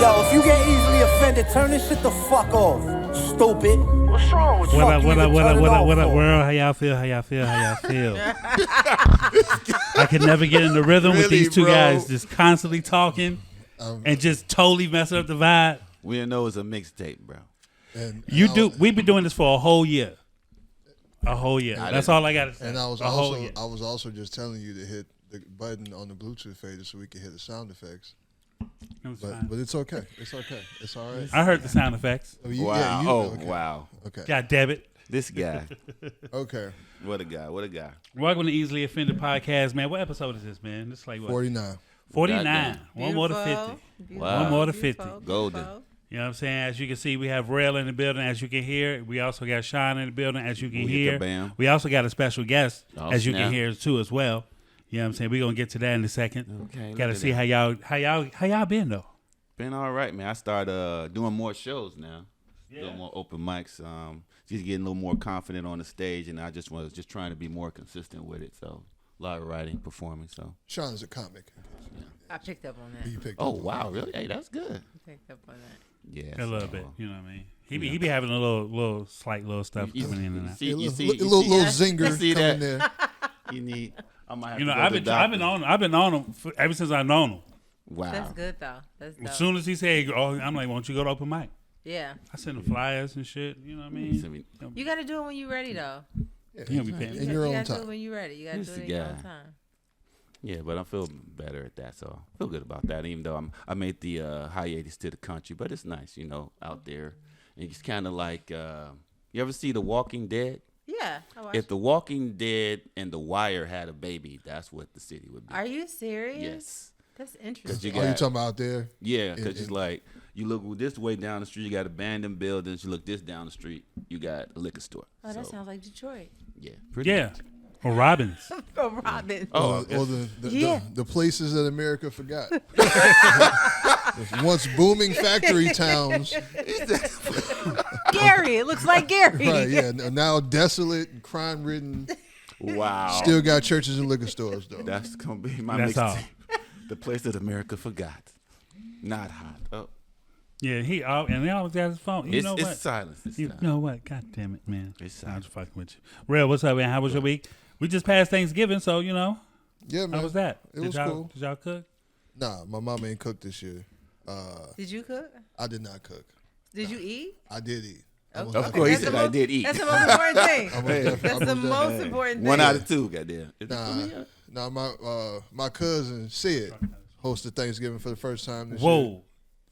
Yo, if you get easily offended, turn this shit the fuck off. Stupid. What's wrong with you? What up, world? How y'all feel? I can never get in the rhythm with these two guys just constantly talking and just totally messing up the vibe. We didn't know it was a mixtape, bro. We've been doing this for a whole year. That's all I got to say. And I was also just telling you to hit the button on the Bluetooth fader so we can hear the sound effects. But it's okay. It's all right. I heard the sound effects. Wow. Wow. Okay. God damn it. This guy. Okay. What a guy. Welcome to Easily Offended Podcast, man. What episode is this, man? This is like what? 49. 49. One more to 50. Wow. One more to 50. Golden. You know what I'm saying? As you can see, we have Rell in the building, as you can hear. We also got Shawn in the building, as you can hear. Bam. We also got a special guest, as you can snap. hear, too, as well. You know what I'm saying? We're going to get to that in a second. Okay. Got to see how y'all been, though. Been all right, man. I started doing more shows now. Yeah. Doing more open mics. Just getting a little more confident on the stage, and I just was just trying to be more consistent with it. So a lot of writing, performing. So Shawn is a comic. I picked up on that. You picked oh up wow, really? Hey, that's good. I picked up on that. Yeah, A little bit. You know what I mean? He be having a little slight stuff coming in and out. You little see zinger see coming that? there. You need. I might have You know, to go to the I've been on him ever since I've known him. Wow. That's good though. That's dope. As soon as he said, I'm like, why don't you go to open mic? Yeah. I send him flyers and shit. You know what I mean? You got to do it when you're ready though. Yeah, You gonna be paying. in your you own gotta do it time. when you're ready. You got to He's do it the in your guy. own time. Yeah, but I feel better at that, so I feel good about that. Even though I made the hiatus to the country, but it's nice, out there. And it's kind of like you ever see The Walking Dead? Yeah. I watched If The Walking Dead and The Wire had a baby, that's what the city would be. Are you serious? Yes. That's 'Cause interesting. you Are you got- talking about out there? Yeah, because it's like you look this way down the street, you got abandoned buildings. You look this down the street, you got a liquor store. Oh, that So, sounds like Detroit. yeah, pretty Yeah. much. Or Robbins. For Robin. Oh, Or the places that America forgot. Once booming factory towns. Gary. It looks like Gary. Right, yeah. Now desolate and crime ridden. Wow. Still got churches and liquor stores, though. That's gonna be my That's all. mixtape. The place that America forgot. Not hot. Oh, Yeah, he always got his phone. You know what? it's silence. This You time. know what? God damn it, man. It's I'm silence. just fucking with you. Rell, what's up, man? How was your week? We just passed Thanksgiving, so, Yeah, man. how was that? It was cool. Did y'all cook? Nah, my mom ain't cooked this year. Did you cook? I did not cook. Did you eat? I did eat. Okay. Of course, he That's said the I most- did eat. That's the most important thing. That's That's the most important thing. 1 out of 2, goddamn. Is it for me? Nah, my cousin Sid hosted Thanksgiving for the first time this year. Whoa.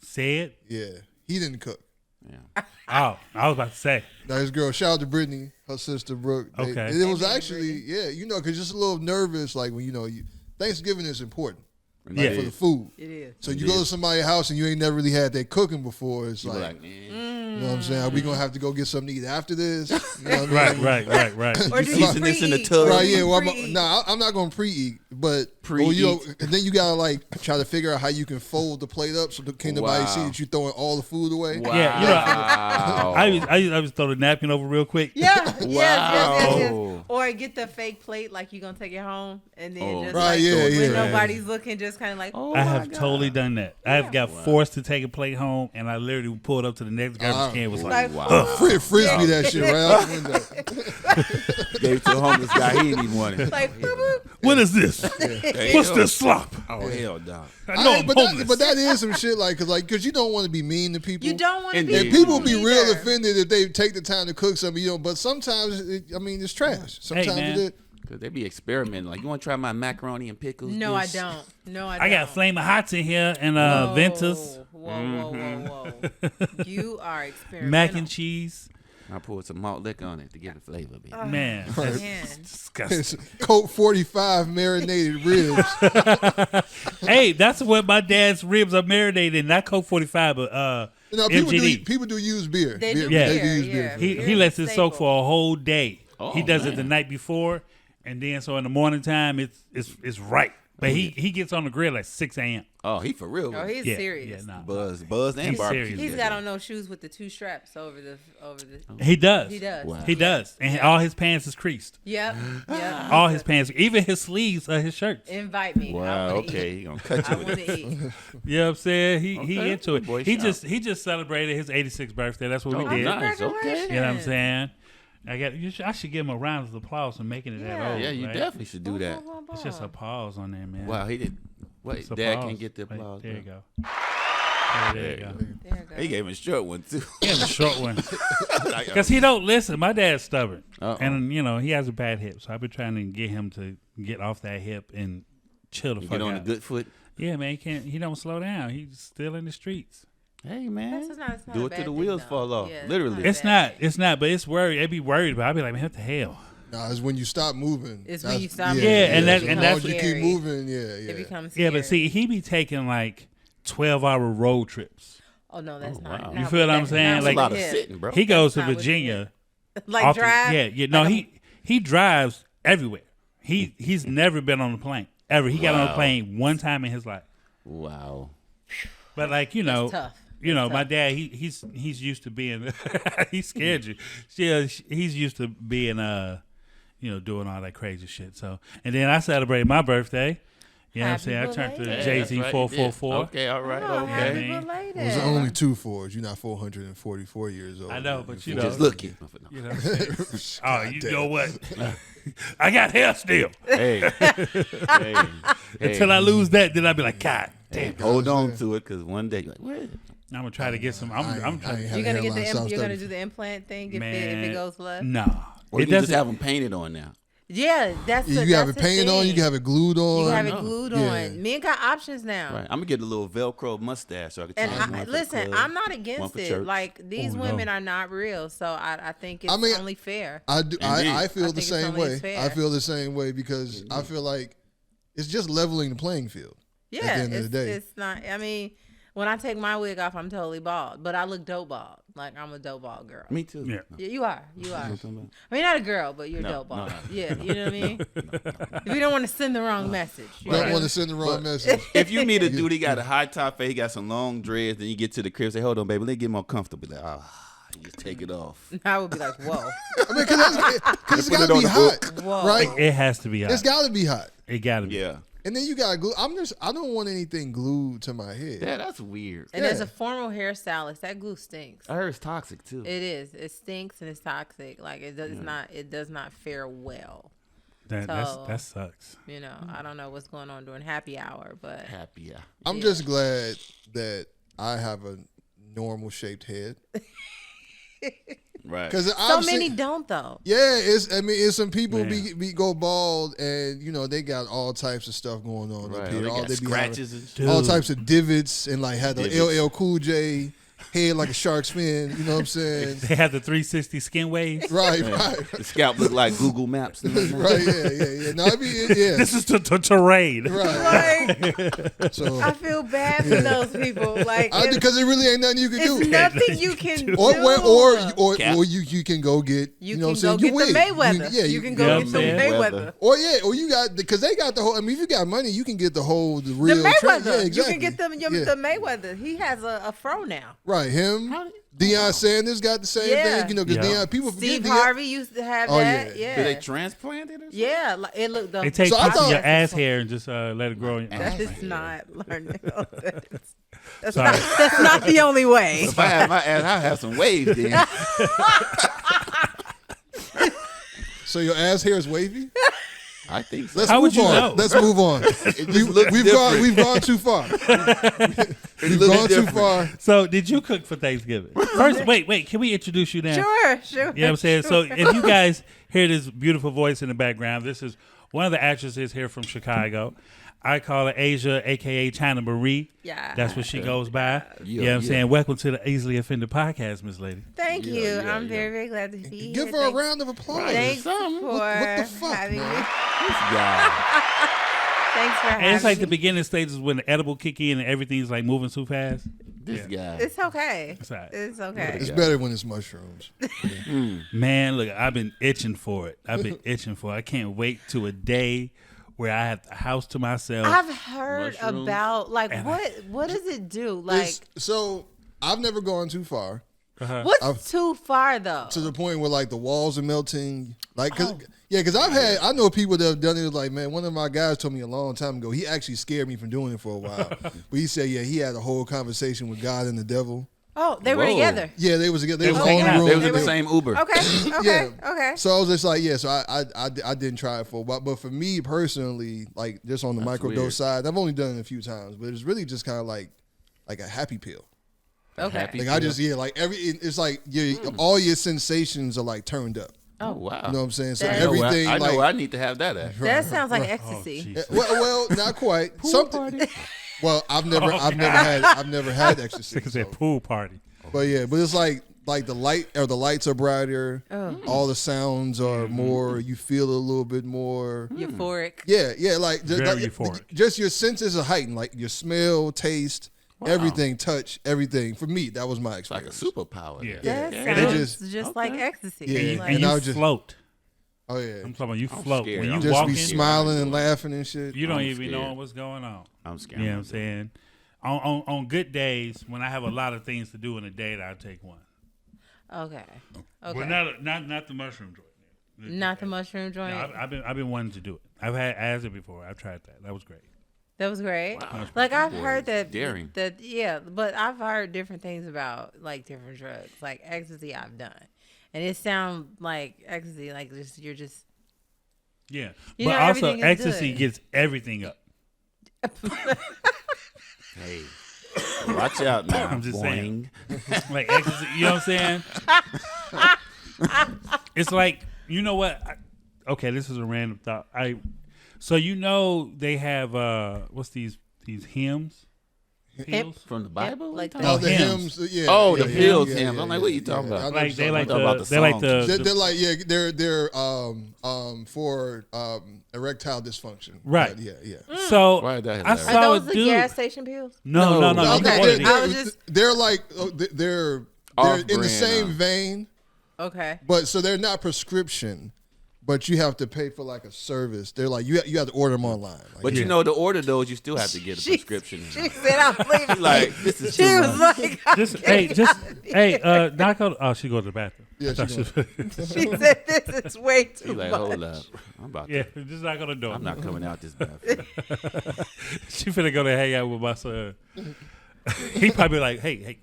Said? Yeah, he didn't cook. Yeah. Oh, I was about to say. Now his girl, shout out to Brittany, her sister Brooke. Okay. And it was Amen, actually, because just a little nervous, like when Thanksgiving is important, like, Yeah. for the food. It is. So you go to somebody's house and you ain't never really had that cooking before. It's You were like, like, you know what I'm saying? Are we gonna have to go get something to eat after this? You know what I mean? Right. Or do you season this in the pre-eat? tub? Right, yeah. Well, Pre-eat. I'm not gonna pre-eat, but Pre-eat. and then you gotta like try to figure out how you can fold the plate up so that can't nobody see Wow. that you throwing all the food away. wow. Yeah, I was throw the napkin over real quick. Yeah. Yes. Wow. Or get the fake plate like you're gonna take it home and then just Right, like yeah, when yeah. nobody's looking, just kind of like, Oh, I my have God. totally done that. I have got forced to take a plate home, and I literally pulled up to the next garbage can. Was like, Wow. Frisbee that shit right out the window. Gave it to a homeless guy. He didn't even want it. like boop, boop. what is this? What's this slop? Oh, hell no. I know I'm homeless. But that is some shit cause you don't want to be mean to people. You don't want to be. Indeed. And people be mean real either. offended if they take the time to cook something, but sometimes, it's trash. Sometimes man. it Because they be experimenting. Like, you want to try my macaroni and pickles? No, I dish? don't. No, I don't. I got Flame of Hots in here and Whoa, Ventus, Whoa. You are experimental. mac and cheese. I poured some malt liquor on it to give it flavor. Baby. Man, that's Man. disgusting. it's Coke 45 marinated ribs. Hey, that's what my dad's ribs are marinated in. Not Coke 45, but People do use beer. They do Yeah. They do beer, use yeah. beer. he Beer lets is it soak staple. for a whole day. Oh, He does it the man. night before, and then so in the morning time it's right. But he gets on the grill at 6 a.m. Oh, he for real. Oh, he's Yeah, serious. yeah, nah. Buzz, and He's barbecue. serious. He's got on those shoes with the 2 straps over the. He does. He does. Wow. He does. And all his pants is creased. Yep. Yep. All his pants, even his sleeves of his shirts. Invite me. Wow. Okay, he gonna cut you I with want it. to eat. You know what I'm saying? He Okay. into it. Boy, He sharp. just celebrated his 86th birthday. That's what we Oh, did. nice. Okay. Congratulations. You know what I'm saying? I should give him a round of applause for making it that old. Yeah, you right? definitely should do that. It's just a pause on there, man. Wow, he did. Wait, It's a Dad pause. can get the Right, applause. there you bro. go. There you go. There you go. He gave him a short one too. Give him a short one. Because he don't listen. My dad's stubborn. Uh-oh. And, he has a bad hip. So I've been trying to get him to get off that hip and chill the You fuck get on out. the good foot. Yeah, man. He don't slow down. He's still in the streets. Hey man, It's not do a it bad till the thing, wheels though. fall off. Yeah, Literally. a It's bad thing. not, but it's worried. They be worried, but I'll be like, man, what the hell? Nah, it's when you stop moving. It's That's- when you stop moving. Yeah, and as that's long as you scary. keep moving, yeah. It becomes Yeah, scary. but see, he be taking like 12-hour road trips. Oh no, that's not. wow. not You feel with what I'm that- saying? not That's Like- a lot of with the hip. sitting, bro. He goes to not with the Virginia. Like often. drive. Yeah. No, like he drives everywhere. He's never been on a plane ever. He got on a Wow. plane one time in his life. Wow. But like That's tough. my tough. dad, he's used to being. He scared you. Yeah, he's used to being doing all that crazy shit. So, and then I celebrated my birthday. You know what I'm saying? I turned to belated. Jay-Z that's right, 444. you did. Okay, all right, Oh, okay. happy man. belated. It was only 2 4s. You're not 444 years old. I know, but you You know, just looking. you know what I'm saying? Oh, you damn. know what? I got hair still. Hey. Hey. Until I lose that, then I'll be like, God damn. Hold on to it, because one day you're like, what? I'm gonna try to get some. I'm I trying. ain't You're gonna get hairline, so I'm you're gonna starting- do the implant thing if Man, it goes left. No, Or it you can just doesn't. have them painted on now. Yeah, that's You the, can have that's it the painted on. You thing. can have it glued on. You can have it know. glued Yeah. on. Men got options now. Right. I'm going to get a little Velcro mustache so I can And change one for the listen, club, I'm not one against for it. church. Like these Oh, no. women are not real, so I think it's mean, only fair. I do. Indeed. I feel I the think it's same only way. as fair. I feel the same way because I feel like it's just leveling the playing field. Yeah, at the end of the day. it's not. I mean, when I take my wig off, I'm totally bald, but I look dope bald. Like I'm a dope bald girl. Me too. Yeah. Yeah, you are. You are. You know what I'm talking about? I mean, not a girl, but you're No, dope bald. no. Yeah, you know what I mean. If you don't want to send the wrong message, you Don't know? want to send the wrong message. If you meet a dude, he got a high top fade, he got some long dreads, then you get to the crib, say, hold on, baby, let me get more comfortable. Like, you just take it off. I would be like, whoa, I mean, because it's Put got it to on be the hot, book. whoa. right? It has to be hot. It's got to be hot. It got to be. Yeah. And then you got to glue. I don't want anything glued to my head. Yeah, that's weird. And Yeah. as a formal hairstylist, that glue stinks. I heard it's toxic too. It is. It stinks and it's toxic. Like it does not. It does not fare well. That sucks. You know, I don't know what's going on during happy hour, but Happy, yeah. I'm just glad that I have a normal shaped head. Right. Because so many don't though. Yeah, it's some people Man. be go bald and they got all types of stuff going on Right. up Or here. they All got they be scratches and shit. Dude. all types of divots and like had the Divots. LL Cool J head like a shark's fin. You know what I'm saying? They have the 360 skin waves. right, Yeah. right, The scalp look like Google Maps. And whatnot. right. Yeah. No, I mean, yeah. This is terrain. Right. Like So I feel bad for those people. Like because it really ain't nothing you can it's do. nothing you can do. Or you can go get You know what can I'm go saying, get your the wig. Mayweather. You can go Yeah, get the man. Mayweather. Or you got because they got the whole. I mean, if you got money, you can get the whole the The real. Mayweather. Yeah, exactly. You can get them Yeah. the Mayweather. He has a fro now. Right, him. Deion Sanders got the same Yeah. thing, because Yeah. Deion people forget Steve Deion. Harvey used to have Oh, that. yeah. Yeah. Did they transplant it or something? Yeah, like, it looked. They take So I parts of thought- your ass hair and just let it grow. That is not learning. That's Sorry. that's not the only way. If I had my ass, I'd have some waves then. So your ass hair is wavy. I think so. Let's How move would you on. know? Let's move on. just looks different. We've gone too far. We've looks gone too different. far. So, did you cook for Thanksgiving? First, wait. Can we introduce you now? Sure. You know what I'm saying? So, if you guys hear this beautiful voice in the background, this is one of the actresses here from Chicago. I call her Asia, a.k.a. China Marie. Yeah. That's what she goes by. You know what I'm yeah. saying? Welcome to the Easily Offended podcast, Miss Lady. Thank you. Yeah, I'm yeah. very, very glad to be Give here. her a Thanks- round of applause. Thanks for Something. What the fuck, having man? me. This guy. Thanks for having And it's like the me. beginning stages when the edible kick in and everything's like moving too fast. This guy. It's okay. It's all right. It's okay. It's better when it's mushrooms. Man, look, I've been itching for it. I can't wait to a day where I have the house to myself. I've heard Mushrooms. about like And what does it do? Like So I've never gone too far what's too far though? to the point where like the walls are melting. Like, because I know people that have done it. Like, man, one of my guys told me a long time ago. He actually scared me from doing it for a while. But he said, yeah, he had a whole conversation with God and the devil. Oh, they were Whoa. together. Yeah, they was together. They was all hanging in out. the room. They was in the together. same Uber. Okay. Okay. So I was just like, yeah. So I didn't try it for a while. But for me personally, like just on the That's microdose weird. side, I've only done it a few times. But it's really just kind of like a happy pill. Okay. Happy Like I pill. just like it's like all your sensations are like turned up. Oh wow. You know what I'm saying? So That- everything I know like where I need to have that at. That sounds like Oh, ecstasy. Jesus. well, not quite. Something. Well, I've never had ecstasy. It's a so. pool party. But yeah, but it's like the lights are brighter. All the sounds are more. You feel it a little bit more. Euphoric. Yeah, like Very euphoric. Just your senses are heightened, like your smell, taste, everything, touch, everything. For me, that was my It's like a experience. superpower. Yeah. That And it sounds just like ecstasy. Yeah, Like, And I you was just- float. Oh yeah, I'm talking about you I'm float. scared. When you I'm just walk be in, smiling and laughing and shit. you don't I'm even know scared. what's going on. I'm scared. You know what I'm saying? On good days, when I have a lot of things to do in a day, I'll take one. okay. Well, not the mushroom joint. Not the mushroom joint. No, I've been wanting to do it. I've had acid before. I've tried that. That was great. That was great. Wow. Like I've Boy, heard that daring. but I've heard different things about like different drugs. Like ecstasy I've done. And it sounds like ecstasy, like you're just Yeah, You but know, also everything is ecstasy good. gets everything up. Hey, watch out now. I'm just saying. Boing. Like ecstasy, you know what I'm saying? It's like, you know what? Okay, this is a random thought. So you know they have what's these hymns? Pills? From the Bible? like What the- you Oh, the hymns. hymns. Yeah. Oh, the yeah, pills yeah, hymns. yeah, I'm like, yeah, what you talking yeah. about? I know Like what they you're like talking about the the they like songs. the They're like for erectile dysfunction. Right. But yeah. so Why is that I hilarious? Are saw a those the dude. gas station pills? No. No. You Okay. can order these. I was just- They're like they're in Off-brand, the same vein, Okay. but so they're not prescription. But you have to pay for like a service. They're like you have to order them online. Like, But you know, to order those, you still have to get a prescription. She said I'm leaving. Like, this is She too was much. like, Knock out. Oh, she go to the bathroom. Yeah, I thought she she said this is way too He's like, much. hold up. I'm about Yeah, to. just knock on the door. I'm not coming out this bathroom. She finna go to hang out with my son. He probably like, hey,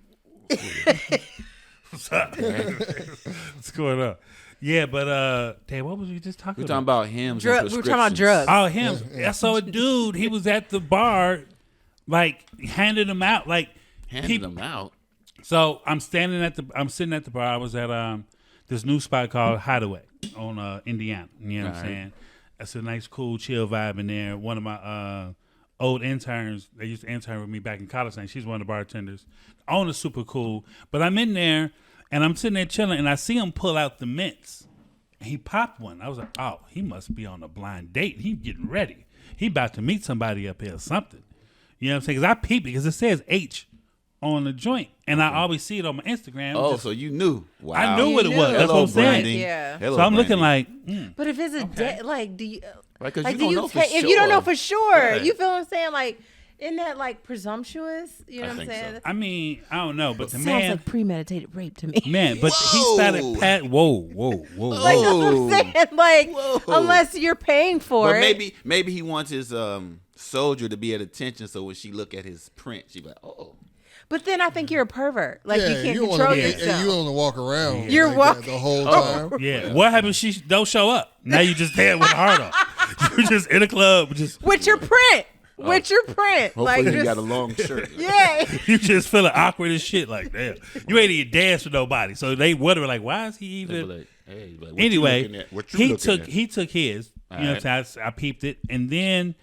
what's up? What's going on? Yeah, but damn, what was we just talking We're about? talking about hymns. We and were talking about prescriptions. drugs. Oh, him. I saw a dude. He was at the bar, like handing them out, like Handing them out. So I'm sitting at the bar. I was at this new spot called Hideaway on Indiana. You know what I'm Right. saying? It's a nice, cool, chill vibe in there. One of my old interns, they used to intern with me back in college, and she's one of the bartenders. The owner's super cool. But I'm in there, and I'm sitting there chilling, and I see him pull out the mints. And he popped one. I was like, oh, he must be on a blind date. He getting ready. He about to meet somebody up here or something. You know what I'm saying? Because I peeped it, because it says H on the joint. And I always see it on my Instagram. Oh, Just- so you knew. Wow. I knew what it You was. knew. That's what Hello, I'm saying. branding. Yeah. Hello, So I'm looking branding. like, But if it's a like, do you Right, 'cause like you do don't you know for if you don't know sure. for sure? Right. You feel what I'm saying? Like, isn't that like presumptuous? You know I what I'm think saying? so. I mean, I don't know, but the Sounds man, like premeditated rape to me. man, but he Whoa. started whoa. Like that's what I'm saying. Like, Whoa. unless you're paying for But it. maybe he wants his soldier to be at attention, so when she look at his print, she be like, oh. But then I think you're a pervert. Like yeah, you can't don't control wanna, yourself. and you don't want to walk around. You're like walking- that the whole time. Yeah. What happens? She don't show up. Now you just there with a heart on. You just in a club, just With your print. With your print. Hopefully Like he just, got a long shirt. yeah. you just feeling awkward as shit. Like damn, you ain't even dance with nobody. So they wondering like, why is he They be even? like, hey, like, what you Anyway, looking at? What you he looking took at? he took his. You know what I'm saying? I peeped it, and then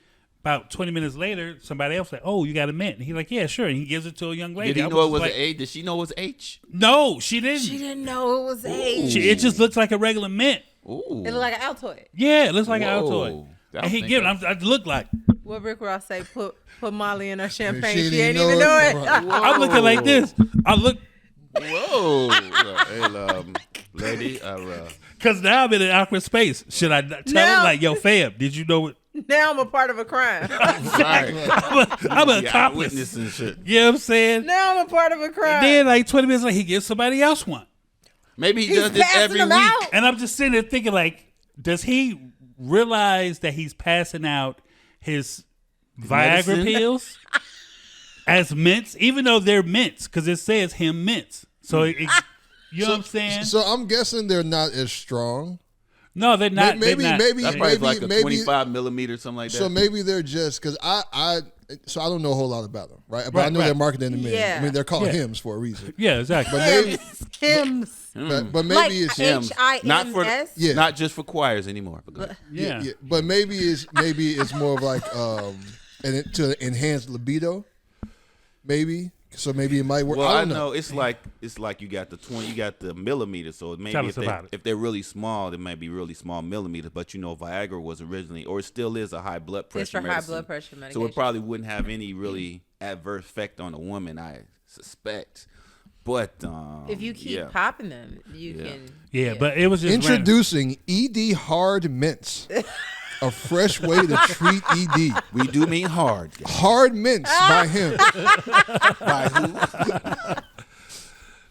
about 20 minutes later, somebody else like, "Oh, you got a mint?" And he's like, "Yeah, sure." And he gives it to a young lady. Did he I know it was like, an A? Did she know it was H? No, she didn't. She didn't know it was H. It just looks like a regular mint. Ooh. It looked like an Altoid. Yeah, it looks like an Whoa. Altoid. That And he think give it. of- I look like. What Rick Ross say? Put Molly in her champagne. She She, didn't ain't know even it. know it. Right. I'm looking like this. I look Whoa. Hey, lady, because now I'm in an awkward space. Should I tell No. him like, "Yo, fam, did you know it?" Now I'm a part of a crime. Right. I'm an Yeah, accomplice. eyewitness and shit. You know what I'm saying? Now I'm a part of a crime. And then like 20 minutes later, he gives somebody else one. Maybe he He's does this passing every them week. out. And I'm just sitting there thinking, like, does he realize that he's passing out his Viagra medicine? pills as mints, even though they're mints, because it says him mints. So, you know what I'm saying? So I'm guessing they're not as strong. No, they're not. Maybe, they're not. maybe, That's probably maybe, like a maybe. 25 millimeter, something like that. So maybe they're just because so I don't know a whole lot about them, right? But I Right, know right. they're marketing the men. Yeah. I mean, they're called Yeah. hymns for a reason. Yeah, exactly. But maybe, Hims. but maybe Like it's Hims. Not for HIMS? Yeah. not just for choirs anymore. But go ahead. yeah. But maybe it's more of like to enhance libido. Maybe so. Maybe it might work. Well, I I don't know it's like you got the 20, you got the millimeters. So Tell maybe us about it. if they're really small, they might be really small millimeters. But Viagra was originally, or it still is, a high blood pressure. It's for high medicine. blood pressure So medication. it probably wouldn't have any really adverse effect on a woman, I suspect. But If you keep yeah. popping them, you can. Yeah, but it was just Introducing ED Hard Mints, a fresh way to treat ED. we do mean hard. guys. Hard Mints by him. By who?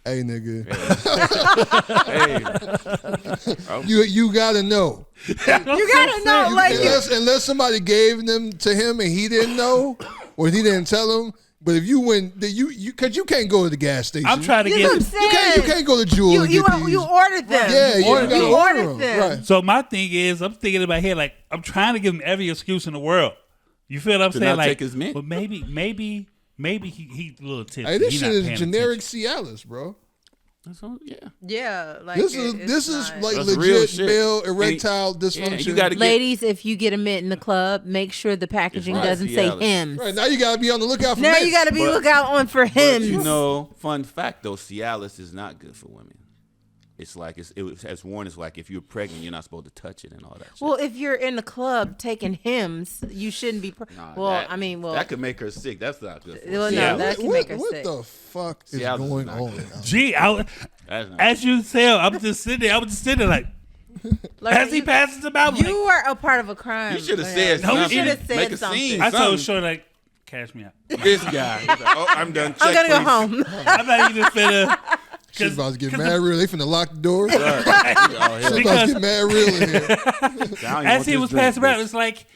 Hey, nigga, Hey, you gotta know. You gotta know, like, Unless somebody gave them to him and he didn't know, or he didn't tell him. But if you went, because you can't go to the gas station. I'm trying to This get. is what I'm saying. You can't go to Jewel and You get these. you ordered them. Yeah, you Ordered gotta them. order Ordered them. Right. So my thing is, I'm thinking in my head, like, I'm trying to give him every excuse in the world. You feel what I'm To saying? not Like, take his mint? but maybe he's a little tipsy. Hey, this He shit not is paying generic attention. Cialis, bro. yeah. Yeah, like This it's is not- like That's real legit shit. male And erectile dysfunction. you gotta get Ladies, if you get a mint in the club, make sure the packaging It's doesn't say Cialis. hims. right now. You gotta be on the lookout for. Now mints. you got to be But- lookout on for But hims. fun fact though, Cialis is not good for women. It's like as warned. It's like if you're pregnant, you're not supposed to touch it and all that shit. Well, if you're in the club taking hims, you shouldn't be. Nah, Well, that- I mean, well, that could make her sick. That's not good. For Well, her. no, Yeah. that can what, make her what sick. the fuck is Cialis is going not on? good. Gee, That's not as you tell, I'm just sitting there. like, Like, as he you- passes him out, I'm You like, are a part of a crime. You should have Yeah. said No, you something. should've said Make a something. scene. I told something. Shorty, like, cash me out. This guy. He's like, oh, I'm done. I'm Check, gonna go please. home. I'm not even finna. She's about to get mad real. They finna lock the door. She's Right. Oh, hell. about Because- to get mad real in here. I don't even As want he this was drink, passing around, bitch. it's like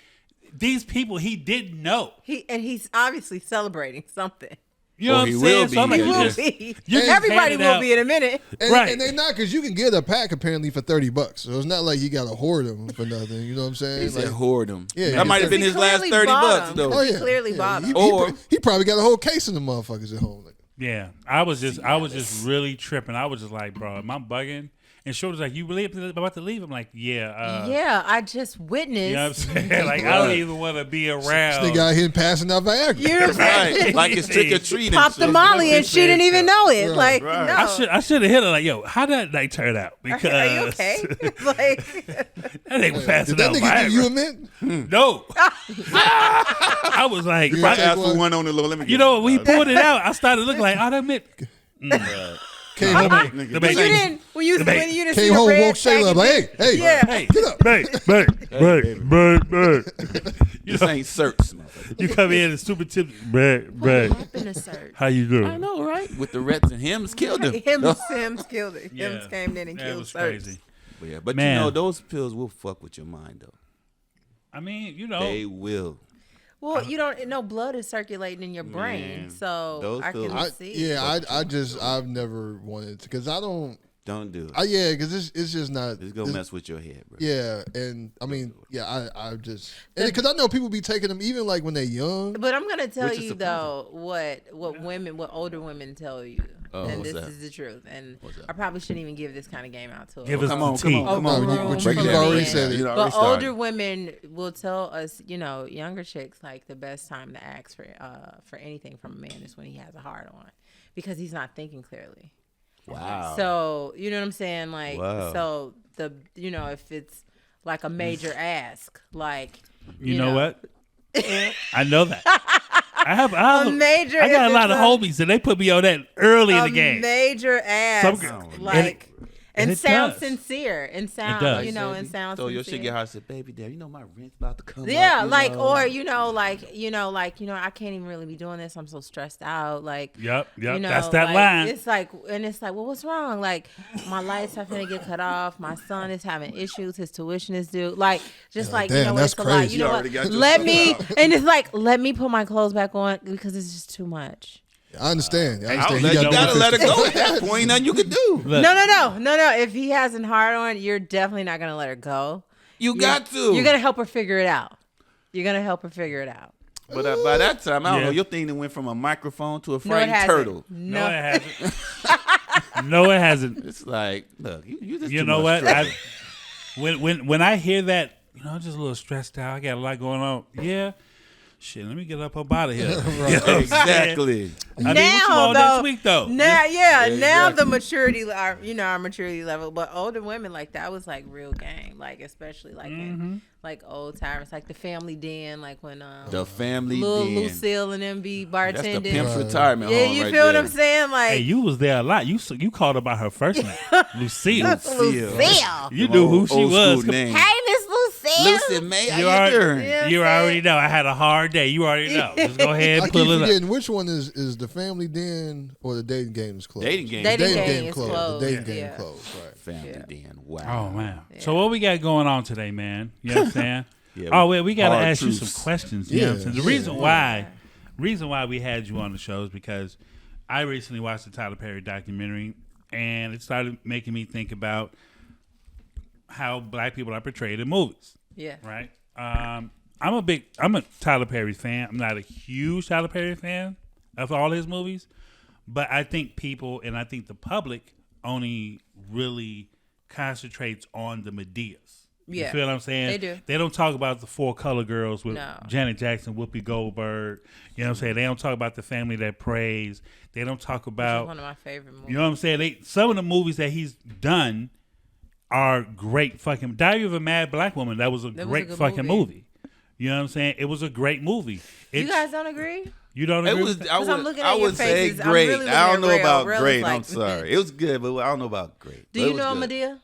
these people he didn't know. He's obviously celebrating something. You know Or what he I'm will saying? So I'm be, like, He you will just, be. you just Everybody handed will out- be in a minute. And, Right. and they not because you can get a pack apparently for $30. So it's not like you got to hoard them for nothing. You know what I'm saying? He said Like, whoredom. Yeah, that might have been He his last clearly 30 bought bucks him. though. oh yeah, clearly yeah. bought 'em. He probably got a whole case of the motherfuckers at home. Like, Yeah, I was just really tripping. I was just like, bro, am I bugging? And Shorty's like, you really about to leave? I'm like, yeah. Yeah, I just witnessed. You know what I'm saying? Like, I don't even want to be this around. nigga out here passing out Viagra. You know what I'm saying? Right. Like it's trick or treating. Popped the Molly and she didn't even know it. Right, Like, right. no. I should have hit her like, yo, how did that night turn out? Because Are you okay? Like, that nigga was passing Did that out nigga give you a Viagra. mint? No. I was like, You I take asked for one? one on the low. Let me you get know, it. when he pulled it out, I started looking like, oh, that meant. Came home, Nigga, The this baby- you ain't- didn't. When you didn't see came the home, red woke Shayla up packaging- like, hey, Yeah. Hey, get up. This ain't search, motherfucker. You come in and stupid tips. Happened to search. How you doing? I know, right? With the Reds and Hims killed him. Hims killed it. Yeah. Hims came in and That killed was Search. crazy. But Man. you know, those pills will fuck with your mind, though. I mean, you know, They will. Well, you don't. No blood is circulating in your brain, Man, so those I can pills- see. I've never wanted to because I don't. Don't do it. Because it's just not. It's gonna mess with your head, bro. Yeah, and I mean, I just because I know people be taking them even like when they're young. But I'm gonna tell Which is you though what older women tell you, Oh, and what's this that? is the truth. And What's that? I probably shouldn't even give this kind of game out to give them. us Come the on, tea. come on, come No, on. but Overgrown you've women. already said it. You already But started. older women will tell us, younger chicks, like the best time to ask for anything from a man is when he has a hard on, because he's not thinking clearly. Wow. So you know what I'm saying? Like, Wow. so if it's like a major ask, like You know what? I know that. I have a major. I got if a lot it's of homies and they put me on that early in the game. Major ask, Some- like And it sound does. sincere. And sound, does. you know, Baby. and sound So sincere. your shit get hard. Said, baby, damn, you know my rent's about to come Yeah, up. like, or I can't even really be doing this. I'm so stressed out. Like, Yep. you know, That's that like, line. It's like, well, what's wrong? Like, my lights are finna get cut off. My son is having issues. His tuition is due. Like, just like, damn, you know, that's it's a lot. crazy. You know You what? already got your Let stuff me, out. and it's like, let me put my clothes back on because it's just too much. I understand. I You understand. gotta let it go at that point. Ain't nothing you can do. Look, No. If he hasn't hard on, you're definitely not gonna let her go. You got to. You're gonna help her figure it out. But by that time, I don't Yeah. know. Your thing that went from a microphone to a No, it frightened hasn't. turtle. no, it hasn't. No, it hasn't. It's like, look, you just You too know much what? struggle. When I hear that, you know, I'm just a little stressed out. I got a lot going on. Yeah. Shit, let me get up out of here. You know what I'm saying? Exactly. I mean, what you on next week though? Now, now Exactly. the maturity, our maturity level. But older women, like, that was like real game, like, especially like in like old times, like the Family Den, like when The family Lil den. Lucille and them be That's the bartending. pimp's retirement Yeah, home you right feel there. what I'm saying? Like, Hey, you was there a lot. You called her by her first name, Lucille. Lucille. You knew who she Old was. school name. Hey, Miss Lucille. Lucy May, You how you already, doing? Yeah. you already know. I had a hard day. You already know. Just go ahead I and keep pull it up. forgetting which one is the Family Den or the Dating Game is closed. Dating game. Dating Dating game game is closed. closed. The dating game Yeah. closed. Right. Family den. Wow. Oh man. So what we got going on today, man? You know what I'm saying? Yeah, oh wait, we gotta hard ask you truths. some questions. You know what I'm Yeah, saying? The reason why we had you on the show is because I recently watched the Tyler Perry documentary and it started making me think about how black people are portrayed in movies. Yeah. Right? I'm a Tyler Perry fan. I'm not a huge Tyler Perry fan of all his movies, but I think people and I think the public only really concentrates on the Medeas. You Yeah. feel what I'm saying? They do. They don't talk about the Four Color Girls with No. Janet Jackson, Whoopi Goldberg. You know what I'm saying? They don't talk about The Family That Prays. They don't talk Which is about, one of my favorite movies. you know what I'm saying? Some of the movies that he's done are great fucking. Diary of a Mad Black Woman. That was a That was a great good fucking movie. movie. You know what I'm saying? It was a great movie. You guys don't agree? You don't It agree? was. with I Because I'm would. looking I at your would say faces. I'm great. really looking I don't at know Rel. about Rel is great. like- I'm sorry. It was good, but I don't know about great. Do But it you was know a good. Medea?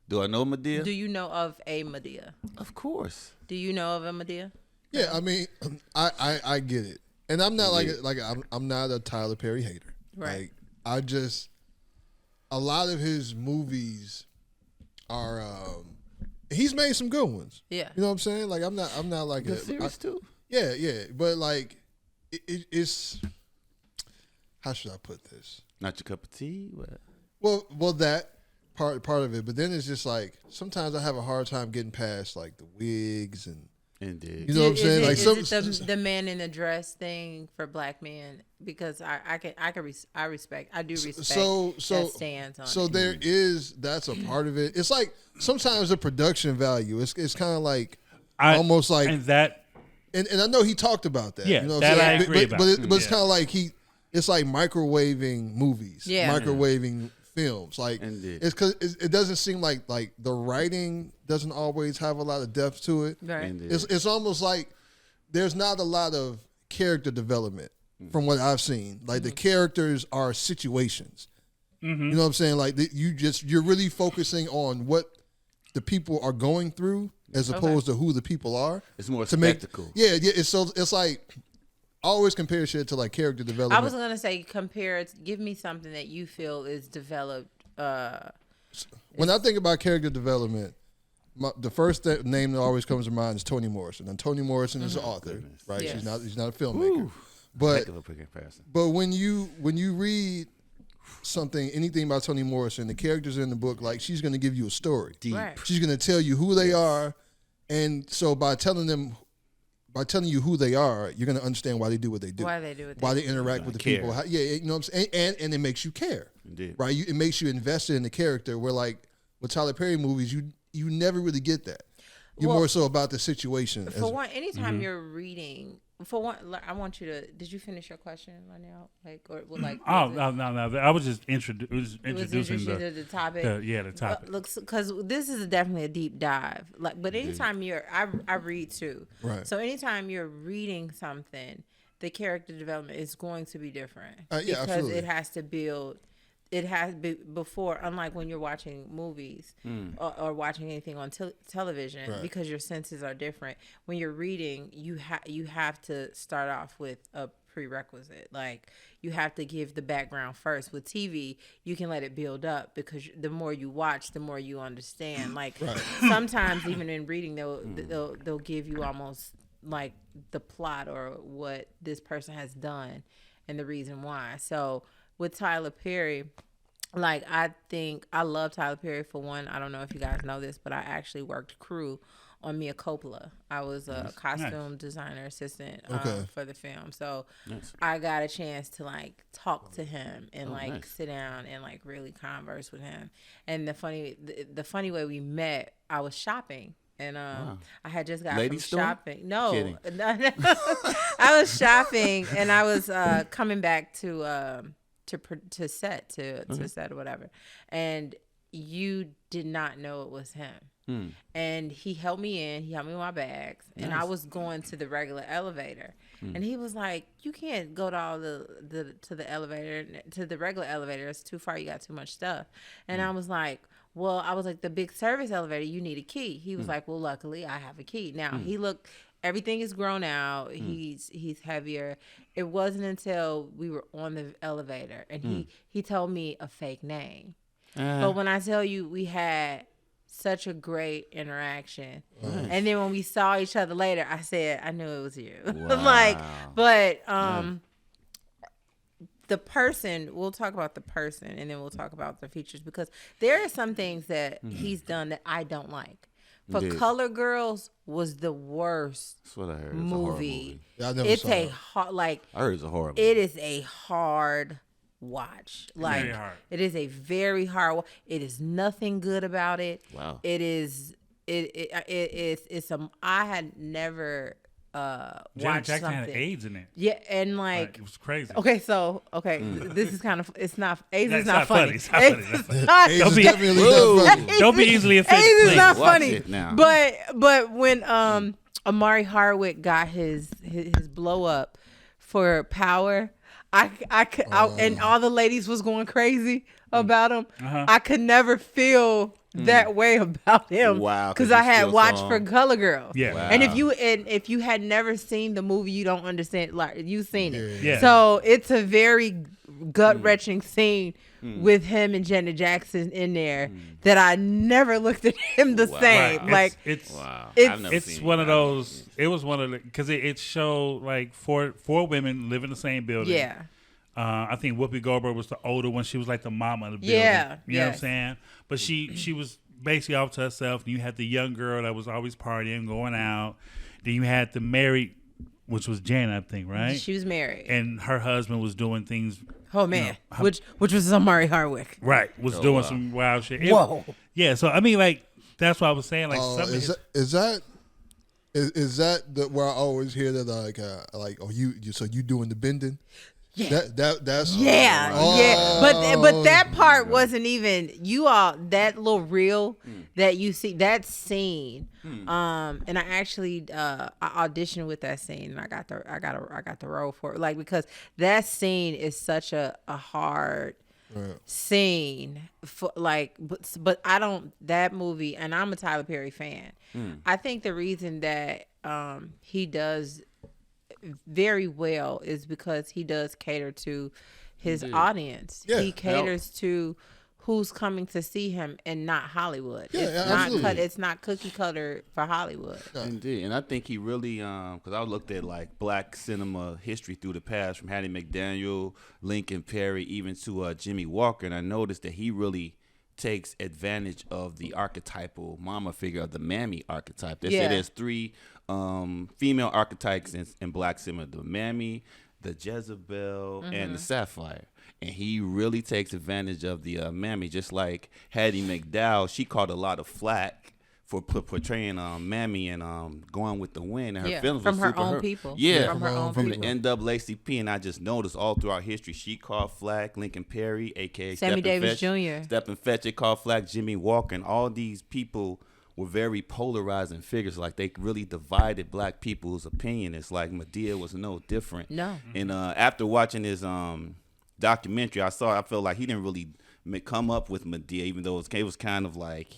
Do I know Medea? Do you know of a Medea? Of course. Do you know of a Medea? Yeah, I mean, I get it, and I'm not I'm not a Tyler Perry hater. Right. Like, I just a lot of his movies are he's made some good ones. Yeah. You know what I'm saying? Like I'm not like The series too. yeah, but like it's how should I put this? Not your cup of tea. What? Well, that part of it, but then it's just like sometimes I have a hard time getting past like the wigs and Indeed. you know what I'm saying? Like Is it the man in the dress thing for black men? Because I respect that stance on so it. there is that's a part of it. It's like sometimes the production value. It's kind of like almost like and that and I know he talked about that. Yeah, you know what that I'm saying? I agree but, about. but it's Yeah. kind of like it's like microwaving movies, Yeah. microwaving films. Like Indeed. it's because it doesn't seem like the writing doesn't always have a lot of depth to it. Right. Indeed. It's almost like there's not a lot of character development from what I've seen. Like the characters are situations. You know what I'm saying? Like you're really focusing on what the people are going through as opposed to who the people are. It's more to make spectacle. yeah. It's like I always compare shit to like character development. I was gonna say give me something that you feel is developed. When I think about character development, the first name that always comes to mind is Toni Morrison, and Toni Morrison is an author, right? Yes. She's not a filmmaker, but Heck of a comparison. when you read something, anything about Toni Morrison, the characters in the book, like she's going to give you a story. Deep. Right. She's going to tell you who they are, and so by telling you who they are, you're going to understand why they do what they do. Why they do what Why they they interact with the care. people. You know what I'm saying? And it makes you care. Indeed. Right? It makes you invested in the character. Where like with Tyler Perry movies, you never really get that. You're Well, more so about the situation. For one, anytime you're reading, for one, I want you to. Did you finish your question, Lionel? Like, or like? Oh was it- no! I was just was introducing interested the in the topic. the topic. Looks because this is definitely a deep dive. Like, but anytime I read too. Right. So anytime you're reading something, the character development is going to be different. Yeah, because absolutely. it has to build it has before, unlike when you're watching movies or watching anything on television, Right. because your senses are different. When you're reading, you have to start off with a prerequisite. Like, you have to give the background first. With TV, you can let it build up, because the more you watch, the more you understand. Like, sometimes even in reading, they'll give you almost like the plot or what this person has done and the reason why. So with Tyler Perry, like, I think I love Tyler Perry. For one, I don't know if you guys know this, but I actually worked crew on Mia Coppola. I was a costume designer assistant for the film. So I got a chance to like talk to him and sit down and like really converse with him. And the funny way we met, I was shopping. And I had just got Lady from store? shopping. No, Kidding. I was shopping, and I was coming back to set or whatever. And you did not know it was him. And he helped me in. He helped me with my bags, and I was going to the regular elevator. And he was like, "You can't go to all to the regular elevator. It's too far. You got too much stuff." And I was like, "Well," I was like, "the big service elevator, you need a key." He was like, "Well, luckily I have a key." Now he looked. Everything is grown out. He's heavier. It wasn't until we were on the elevator and he told me a fake name. But when I tell you, we had such a great interaction. And then when we saw each other later, I said, I knew it was you. Wow. The person, we'll talk about the person and then we'll talk about the features, because there are some things that he's done that I don't like. For Indeed. Color Girls was the worst That's what I heard. movie. Yeah, I never It's saw a it. hard, like, I heard it's a horror movie. it is a hard watch. Like, Very hard. it is a very hard. It is nothing good about it. Wow. It is. It's a. I had never Janet watched Jackson something. had AIDS in it. Yeah, and like It was crazy. okay, so this is kind of. It's not. AIDS That's is not not funny. funny. It's not funny. That's funny. AIDS Don't is be- definitely Whoa. not funny. Don't be easily offended. AIDS is please. not Watch funny. it now. But when Amari Hardwick got his blow up for Power, and all the ladies was going crazy about him. I could never feel that way about him. Wow, 'cause because you I had still watched saw for him. Color Girls. Yeah. Wow. And if you had never seen the movie, you don't understand. Like, you've seen it. Yeah. So it's a very gut wrenching scene with him and Janet Jackson in there that I never looked at him the Wow. same. Right. Like, it's Wow. it's- I've never it's seen one it. of those. It was one of the, because it showed like four women live in the same building. yeah. I think Whoopi Goldberg was the older one. She was like the mama of the building. Yeah, You know what I'm yes. saying? But she was basically off to herself. And you had the young girl that was always partying, going out. Then you had the married, which was Janet, I think, right? She was married. And her husband was doing things. Oh man, which was Amari Hardwick. Right. Was Oh, doing wow. some wild shit. Whoa. Yeah. So I mean, like, that's what I was saying. Like, some of Is his- that where I always hear that you doing the bending? Yeah. That's Yeah, but that part wasn't even that little reel that you see, that scene. And I actually I auditioned with that scene, and I got the role for it, like, because that scene is such a hard scene for, like, but I don't, that movie, and I'm a Tyler Perry fan. I think the reason that he does very well is because he does cater to his audience. Yeah. He caters to who's coming to see him, and not Hollywood. Yeah, It's absolutely. it's not cookie cutter for Hollywood. Indeed, and I think he really, because I looked at like black cinema history through the past, from Hattie McDaniel, Lincoln Perry, even to Jimmy Walker, and I noticed that he really takes advantage of the archetypal mama figure, of the mammy archetype. They say there's three female archetypes in black cinema: the mammy, the Jezebel, and the Sapphire. And he really takes advantage of the mammy, just like Hattie McDowell. She caught a lot of flack for portraying Mammy and Going with the Wind, and her Yeah, films from were her super own hurt. people. Yeah, From her own from people. the NAACP, and I just noticed all throughout history, she caught flack. Lincoln Perry, aka Sammy Davis Jr. Stephen Fetchit caught flack. Jimmy Walker, and all these people were very polarizing figures. Like, they really divided black people's opinion. It's like Medea was no different. No. And after watching his documentary I saw, I felt like he didn't really come up with Medea, even though it was kind of like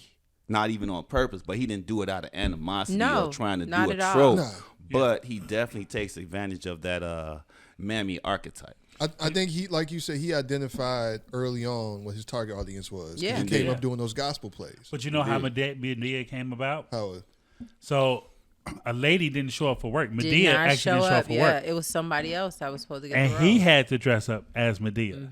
not even on purpose, but he didn't do it out of animosity or trying to do a trope. No. But he definitely takes advantage of that mammy archetype. I think he, like you said, he identified early on what his target audience was. Yeah. He came up doing those gospel plays. But you know how Medea came about? How? So a lady didn't show up for work. Did Medea not actually didn't show up for work. It was somebody else that was supposed to get And the role. he had to dress up as Medea.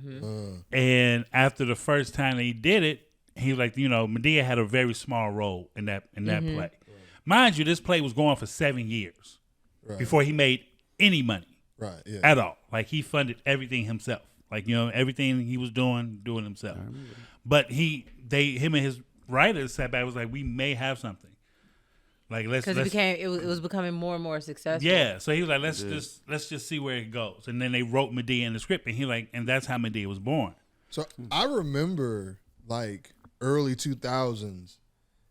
And after the first time that he did it, he was like, Medea had a very small role in that play. Mind you, this play was going for 7 years before he made any money. Right, yeah. At all. Like, he funded everything himself. Like, everything he was doing himself. But him and his writers sat back and was like, we may have something. Like, let's because it was becoming more and more successful. Yeah, so he was like, let's just see where it goes. And then they wrote Medea in the script, and that's how Medea was born. So I remember like early 2000s.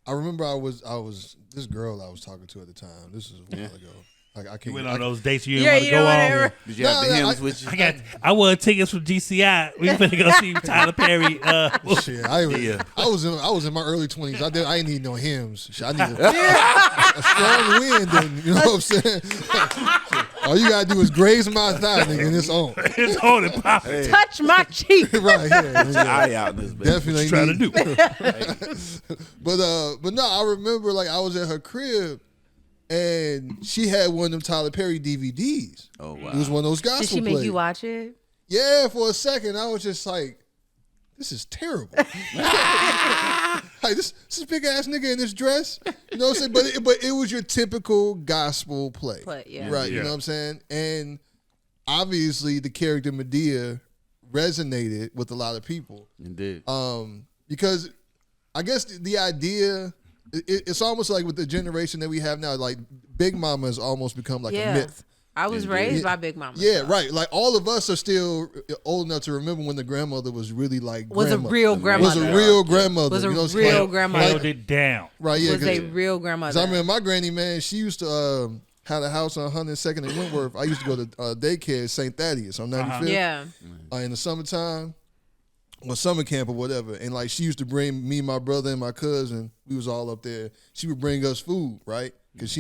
I remember I was this girl I was talking to at the time. This is a while ago. Like, I You can't. went on those dates you didn't want to go on. Did you have the hymns with you? I won tickets from GCI. We finna go see Tyler Perry. Shit, I was in my early 20s. I didn't need no hymns. Shit, I needed a strong wind. And, you know what I'm saying? All you gotta do is graze my thigh, nigga, and it's on. It's on and popping. Touch my cheek. Right here. Eye out in this bitch. Definitely Trying to do. But no, I remember like I was at her crib. And she had one of them Tyler Perry DVDs. Oh, wow. It was one of those gospel Did she make plays. you watch it? Yeah, for a second, I was just like, this is terrible. Like, this big ass nigga in this dress. You know what I'm saying? But it was your typical gospel play. Yeah. Right, you know what I'm saying? And obviously the character Medea resonated with a lot of people. Indeed. Because I guess the idea... It's almost like with the generation that we have now, like Big Mama has almost become like a myth. I was raised by Big Mama. Yeah, right. Like all of us are still old enough to remember when the grandmother was really like Was a real grandmother. Was a real grandmother. Was a you know, real like, grandmother. Held it down. Right, yeah. Was a real grandmother. 'Cause I remember my granny, man, she used to had a house on 102nd and Wentworth. I used to go to daycare at St. Thaddeus on 95th. Yeah. In the summertime. Or summer camp or whatever, and like she used to bring me, my brother, and my cousin. We was all up there. She would bring us food, right? Because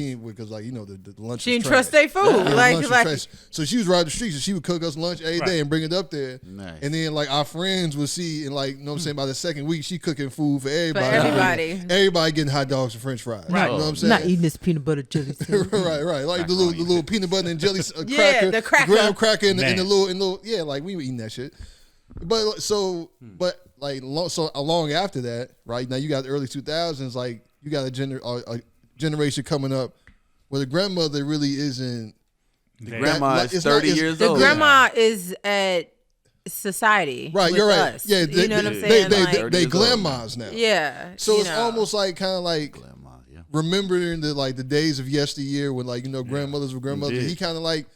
like the lunch. She was didn't trust their food, Yeah, like lunch was trash. So she was riding the streets, and she would cook us lunch every day and bring it up there. Nice. And then like our friends would see, and like you know what I'm saying, by the second week, she cooking food for everybody. Everybody getting hot dogs and French fries. Right. You know what I'm saying? Not eating this peanut butter jelly. right. Like the little peanut butter and jelly cracker, the cracker. graham cracker, and Man. the little yeah, like we were eating that shit. But so long after that, right now you got the early 2000s, like you got a generation coming up where the grandmother really isn't. Grandma is it's 30 not- years The old. grandma is at society. Right, with you're right. us. Yeah, you know what I'm saying? They years old. grandmas now. Yeah. So you it's know. almost like kind of like Grandma, yeah. remembering the days of yesteryear when grandmothers were grandmothers. Indeed. He kind of like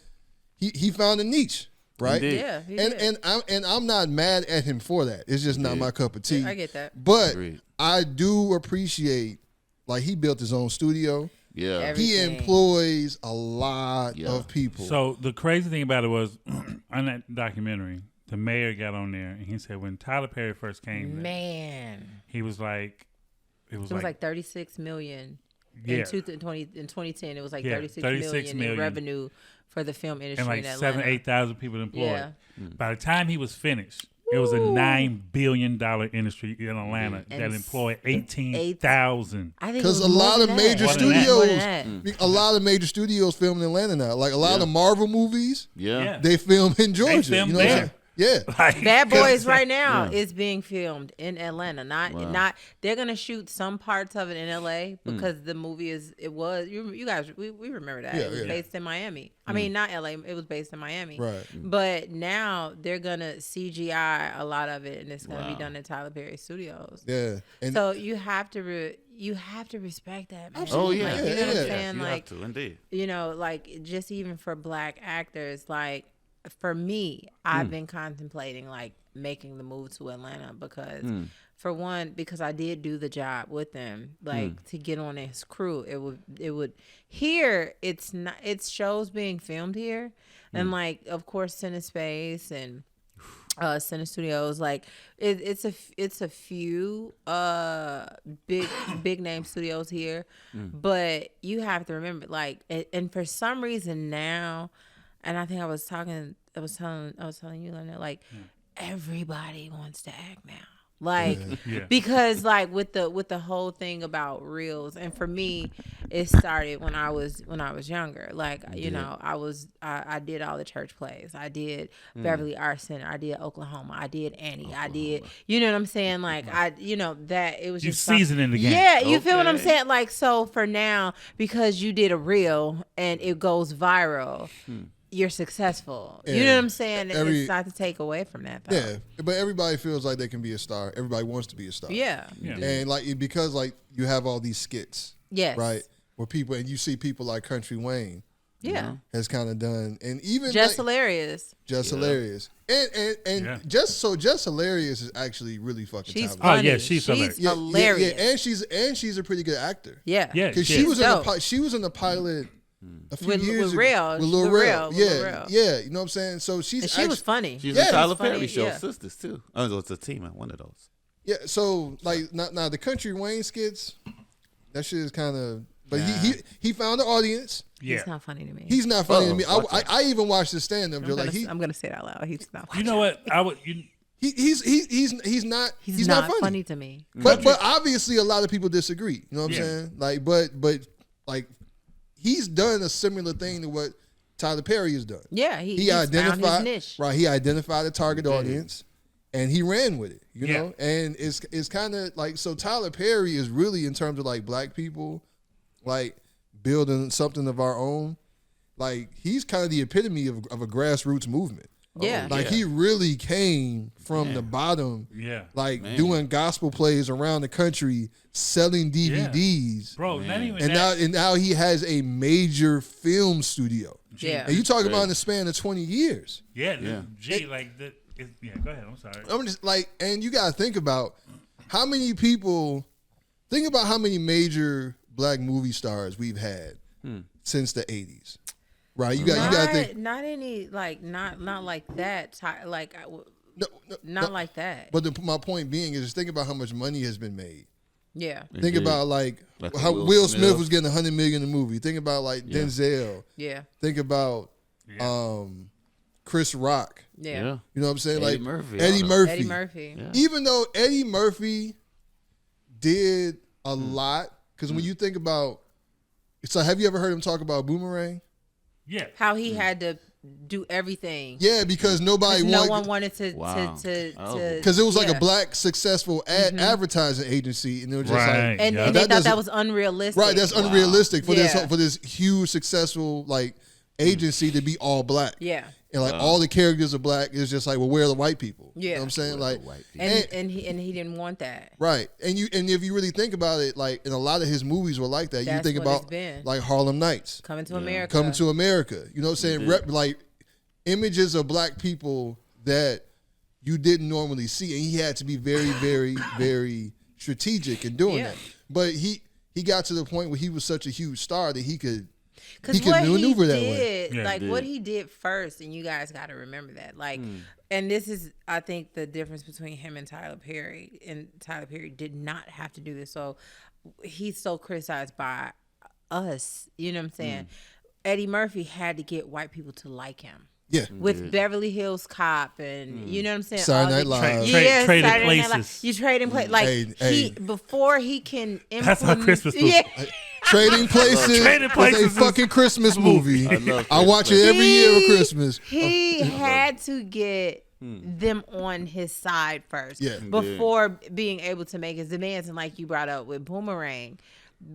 he found a niche. Right. Indeed. Yeah. he did. And I'm not mad at him for that. It's just not my cup of tea. I get that. But Agreed. I do appreciate like he built his own studio. Yeah. He Everything. employs a lot Yeah. of people. So the crazy thing about it was, on that documentary, the mayor got on there and he said when Tyler Perry first came, Man. he was like, it was It was like 36 million Yeah. in 2010. It was like Yeah, 36 36 million million. in revenue for the film industry and like in Atlanta. 7,000-8,000 people employed. Yeah. By the time he was finished, it was a $9 billion industry in Atlanta And that s- employed 18,000. I think it because was a more lot than of that. major More than that. More studios, than that. a lot of major studios film in Atlanta now. Like a lot of the Marvel movies, Yeah. they film in Georgia. film you know what I'm there. saying? Yeah. Like, Bad Boys right now is being filmed in Atlanta. Not they're gonna shoot some parts of it in LA because the movie you guys we remember that. Yeah, It was yeah. based in Miami. I mean not LA, it was based in Miami. Right. But now they're gonna CGI a lot of it and it's gonna be done in Tyler Perry Studios. Yeah. And So you have to respect that, man. Oh, yeah. Like, you know what I'm Yeah. saying? You Like have to, indeed. you know, like just even for black actors, like for me, I've been contemplating like making the move to Atlanta because for one, because I did do the job with them, like to get on his crew, it would here it's shows being filmed here and like of course Cinespace and Cine Studios. Like it's a few big name studios here, but you have to remember, like, and for some reason now, and I think I was telling you, Leonard, like everybody wants to act now. Like, because like with the whole thing about reels, and for me, it started when I was younger. Like, you know, I did all the church plays. I did Beverly Arts Center. I did Oklahoma. I did Annie. I did, you know what I'm saying? Like, that it was You just seasoning the game. Yeah, you feel what I'm saying? Like, so for now, because you did a reel and it goes viral. You're successful. You know what I'm saying? It's not to take away from that, though. Yeah, but everybody feels like they can be a star. Everybody wants to be a star. Yeah. And like, because like you have all these skits. Yes. Right? Where people, and you see people like Country Wayne. Yeah. Has kind of done, and even Just Hilarious. Just Hilarious. And Just Hilarious is actually really fucking She's talented. funny. Oh yeah, she's hilarious. Hilarious. Yeah, and she's a pretty good actor. Yeah. Yeah, Because she she was in the pilot a few years with ago. Rells. With Lil With Rel. Rells. Yeah, yeah. You know what I'm saying? So she's And she was funny. She's Yeah, in Tyler funny, Perry show, yeah. Sisters too. Oh, it's a team, one of those. Yeah, so like now the Country Wayne skits, that shit is kind of. But he found the audience. Yeah. He's not funny to me. He's not funny to me. I even watched his stand up. I'm gonna say it out loud. He's not. You know what? He's not funny to me. But obviously a lot of people disagree. You know what I'm saying? Like, but like he's done a similar thing to what Tyler Perry has done. Yeah, he identified found his niche. Right. He identified a target audience, and he ran with it. You know, and it's kind of like, so Tyler Perry is really, in terms of like black people, like building something of our own. Like, he's kind of the epitome of a grassroots movement. Yeah. Like, he really came from the bottom. Yeah. Like, doing gospel plays around the country, selling DVDs. Bro, not even And that. now he has a major film studio. Yeah. And you talk about in the span of 20 years. Yeah. Like that. Yeah, go ahead. I'm sorry. I'm just like, and you got to think about how many people, think about how many major black movie stars we've had since the 80s. Right? You got to think. Not any, like, not like that. Like, not like that. But my point being is, think about how much money has been made. Yeah. Think about like how Will Smith was getting $100 million in the movie. Think about like Denzel. Yeah. Think about Chris Rock. Yeah. You know what I'm saying? Eddie like Murphy. Eddie Murphy. Eddie Murphy. Yeah. Even though Eddie Murphy did a lot, because when you think about, so have you ever heard him talk about Boomerang? Yeah. How he had to do everything. Yeah, because nobody No wanted. one wanted to Because it was like a black successful advertising agency, and it was just Right. like, and Yeah. they That thought that doesn't- was unrealistic. right, that's unrealistic for Yeah. this huge successful like agency to be all black. Yeah. And like all the characters are black. It's just like, well, where are the white people? Yeah. You know what I'm saying? Like, And he didn't want that. right. And if you really think about it, like, and a lot of his movies were like that. You That's think what it's about been. like Harlem Nights, Coming to America. Coming to America. You know what I'm saying? Like images of black people that you didn't normally see, and he had to be very, very, very strategic in doing that. But he got to the point where he was such a huge star that he could maneuver that way. Yeah, like he what did. he did first, and you guys got to remember that. Like, and this is, I think, the difference between him and Tyler Perry. And Tyler Perry did not have to do this, so he's so criticized by us. You know what I'm saying? Eddie Murphy had to get white people to like him. Yeah. With Beverly Hills Cop and you know what I'm saying? Saturday All Night the- Live. Yeah, Traded Saturday Night Live. places. You trading places. Like Hey. before he can implement. That's our Christmas movie. Yeah. Trading Places. Trading Places is a fucking Christmas movie. love I watch it every year of Christmas. He had to get them on his side first Yeah. before being able to make his demands. And like you brought up with Boomerang,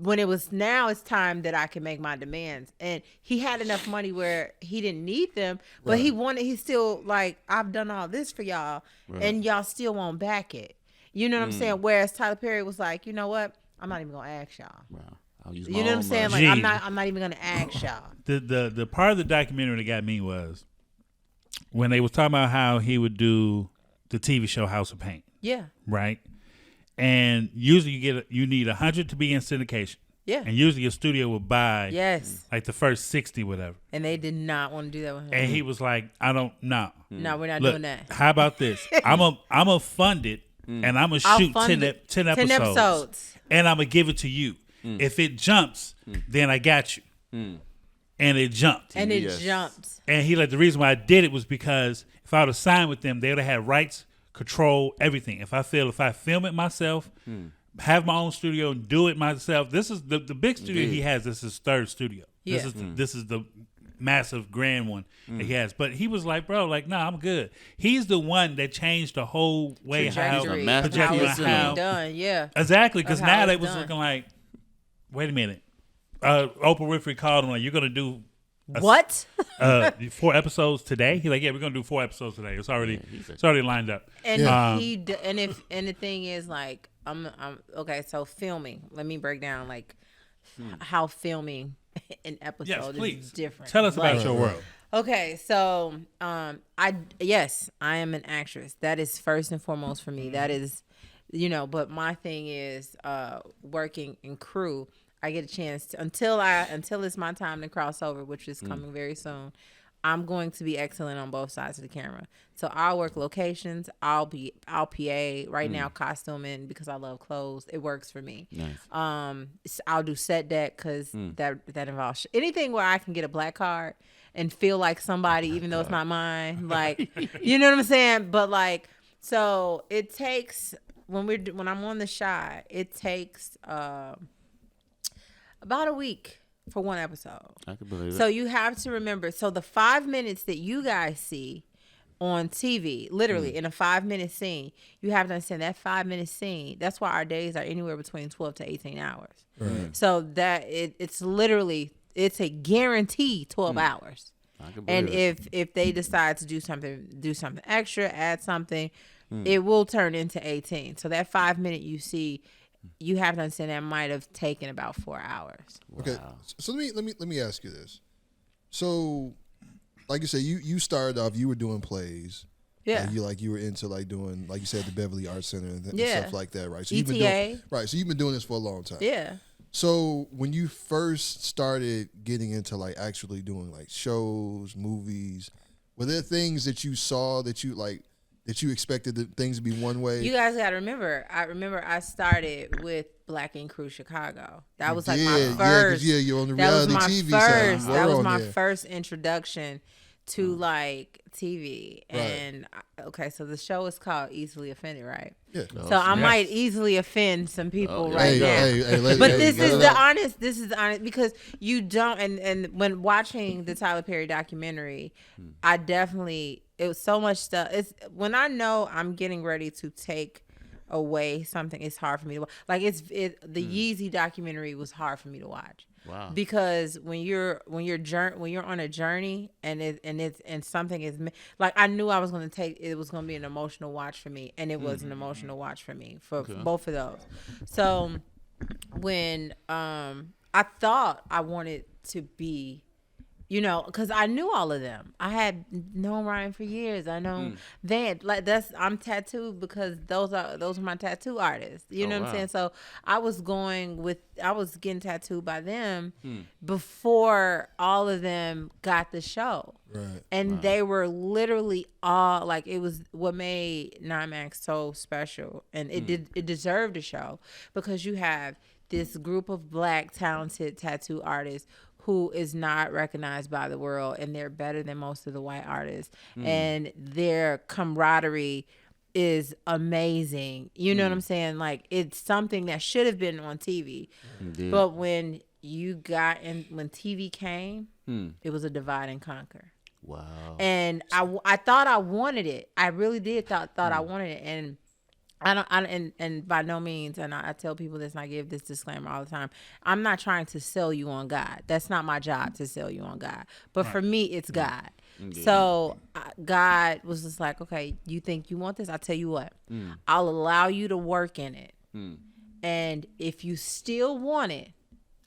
when it was now it's time that I can make my demands. And he had enough money where he didn't need them, but he's still like, I've done all this for y'all and y'all still won't back it. You know what I'm saying? Whereas Tyler Perry was like, you know what? I'm not even gonna ask y'all. Wow. I'll use You know what I'm saying? Like Gee. I'm not even gonna ask y'all. The part of the documentary that got me was when they was talking about how he would do the TV show House of Pain, Yeah. right? And usually you need 100 to be in syndication. Yeah. And usually a studio would buy Yes. like the first 60, whatever. And they did not want to do that with him. And he was like, I don't know. No, we're not Look, doing that. how about this? I'm a fund it and I'm gonna I'll shoot fund 10 10 episodes. and I'm gonna give it to you. If it jumps, then I got you. And it jumped. And it Yes. jumped. And he like the reason why I did it was because if I would have signed with them, they would have had rights, control, everything. If I film it myself, have my own studio, and do it myself. This is the big studio he has. This is his third studio. Yeah. This is the massive grand one that he has. But he was like, bro, like, nah, I'm good. He's the one that changed the whole way how Trajectory. master How trajectory it's of being cinema. done. Yeah. Exactly, because Of how now they it's was done. looking like, wait a minute. Oprah Winfrey called him like, you're gonna do What? 4 episodes today. He's like, yeah, we're gonna do 4 episodes today. It's already lined up. And Yeah. and the thing is, like, I'm okay. So filming. Let me break down like how filming an episode Yes, is please. different. Tell us about Like, your world. Okay, so I am an actress. That is first and foremost for me. That is, but my thing is working in crew. I get a chance to, until it's my time to cross over, which is coming very soon. I'm going to be excellent on both sides of the camera. So I'll work locations. I'll PA right now, costuming because I love clothes. It works for me. Nice. I'll do set deck because that involves anything where I can get a black card and feel like somebody, even though it's not mine. Like, you know what I'm saying? But like, so it takes when I'm on the shot, it takes about a week for one episode. I can believe it. So you have to remember. So the 5 minutes that you guys see on TV, literally in a 5-minute scene, you have to understand that 5-minute scene. That's why our days are anywhere between 12 to 18 hours. Right. So that it's literally it's a guarantee 12 hours. I can And believe it. if they decide to do something extra, add something, it will turn into 18. So that 5 minute you see, you have to understand that might have taken about 4 hours. Okay, so let me ask you this. So, like you said, you started off, you were doing plays. Yeah. You were into like doing, like you said, the Beverly Arts Center and Yeah. stuff like that, right? So ETA. you've been doing this for a long time. Yeah. So when you first started getting into like actually doing like shows, movies, were there things that you saw that you expected the things to be one way? You guys got to remember. I started with Black Ink Crew Chicago. That was like my Yeah, 'cause first. you're on the that was reality my TV first. side. That We're was on my there. first introduction to like TV. Right. And okay, so the show is called Easily Offended, right? Yeah. So I yes. might easily offend some people Oh, right now. But this is the honest. This is the honest because you don't. And when watching the Tyler Perry documentary, I definitely it was so much stuff. It's when I know I'm getting ready to take away something. It's hard for me to watch. Like the Yeezy documentary was hard for me to watch. Wow. Because when you're on a journey and something is like I knew I was going to take it was going to be an emotional watch for me and it was an emotional watch for me for both of those. So when I thought I wanted to be because I knew all of them. I had known Ryan for years. I know Van. Like I'm tattooed because those are my tattoo artists. You know what I'm saying? So I was getting tattooed by them before all of them got the show. Right. And they were literally all like it was what made NYMAX so special, and it deserved a show because you have this group of Black talented tattoo artists who is not recognized by the world, and they're better than most of the white artists, and their camaraderie is amazing. You know what I'm saying? Like it's something that should have been on TV, but when when TV came, it was a divide and conquer. Wow. And I thought I wanted it. I really did thought I wanted it, and and by no means, and I tell people this and I give this disclaimer all the time, I'm not trying to sell you on God. That's not my job to sell you on God. But for me, it's God. So God was just like, okay, you think you want this? I'll tell you what. I'll allow you to work in it. And if you still want it,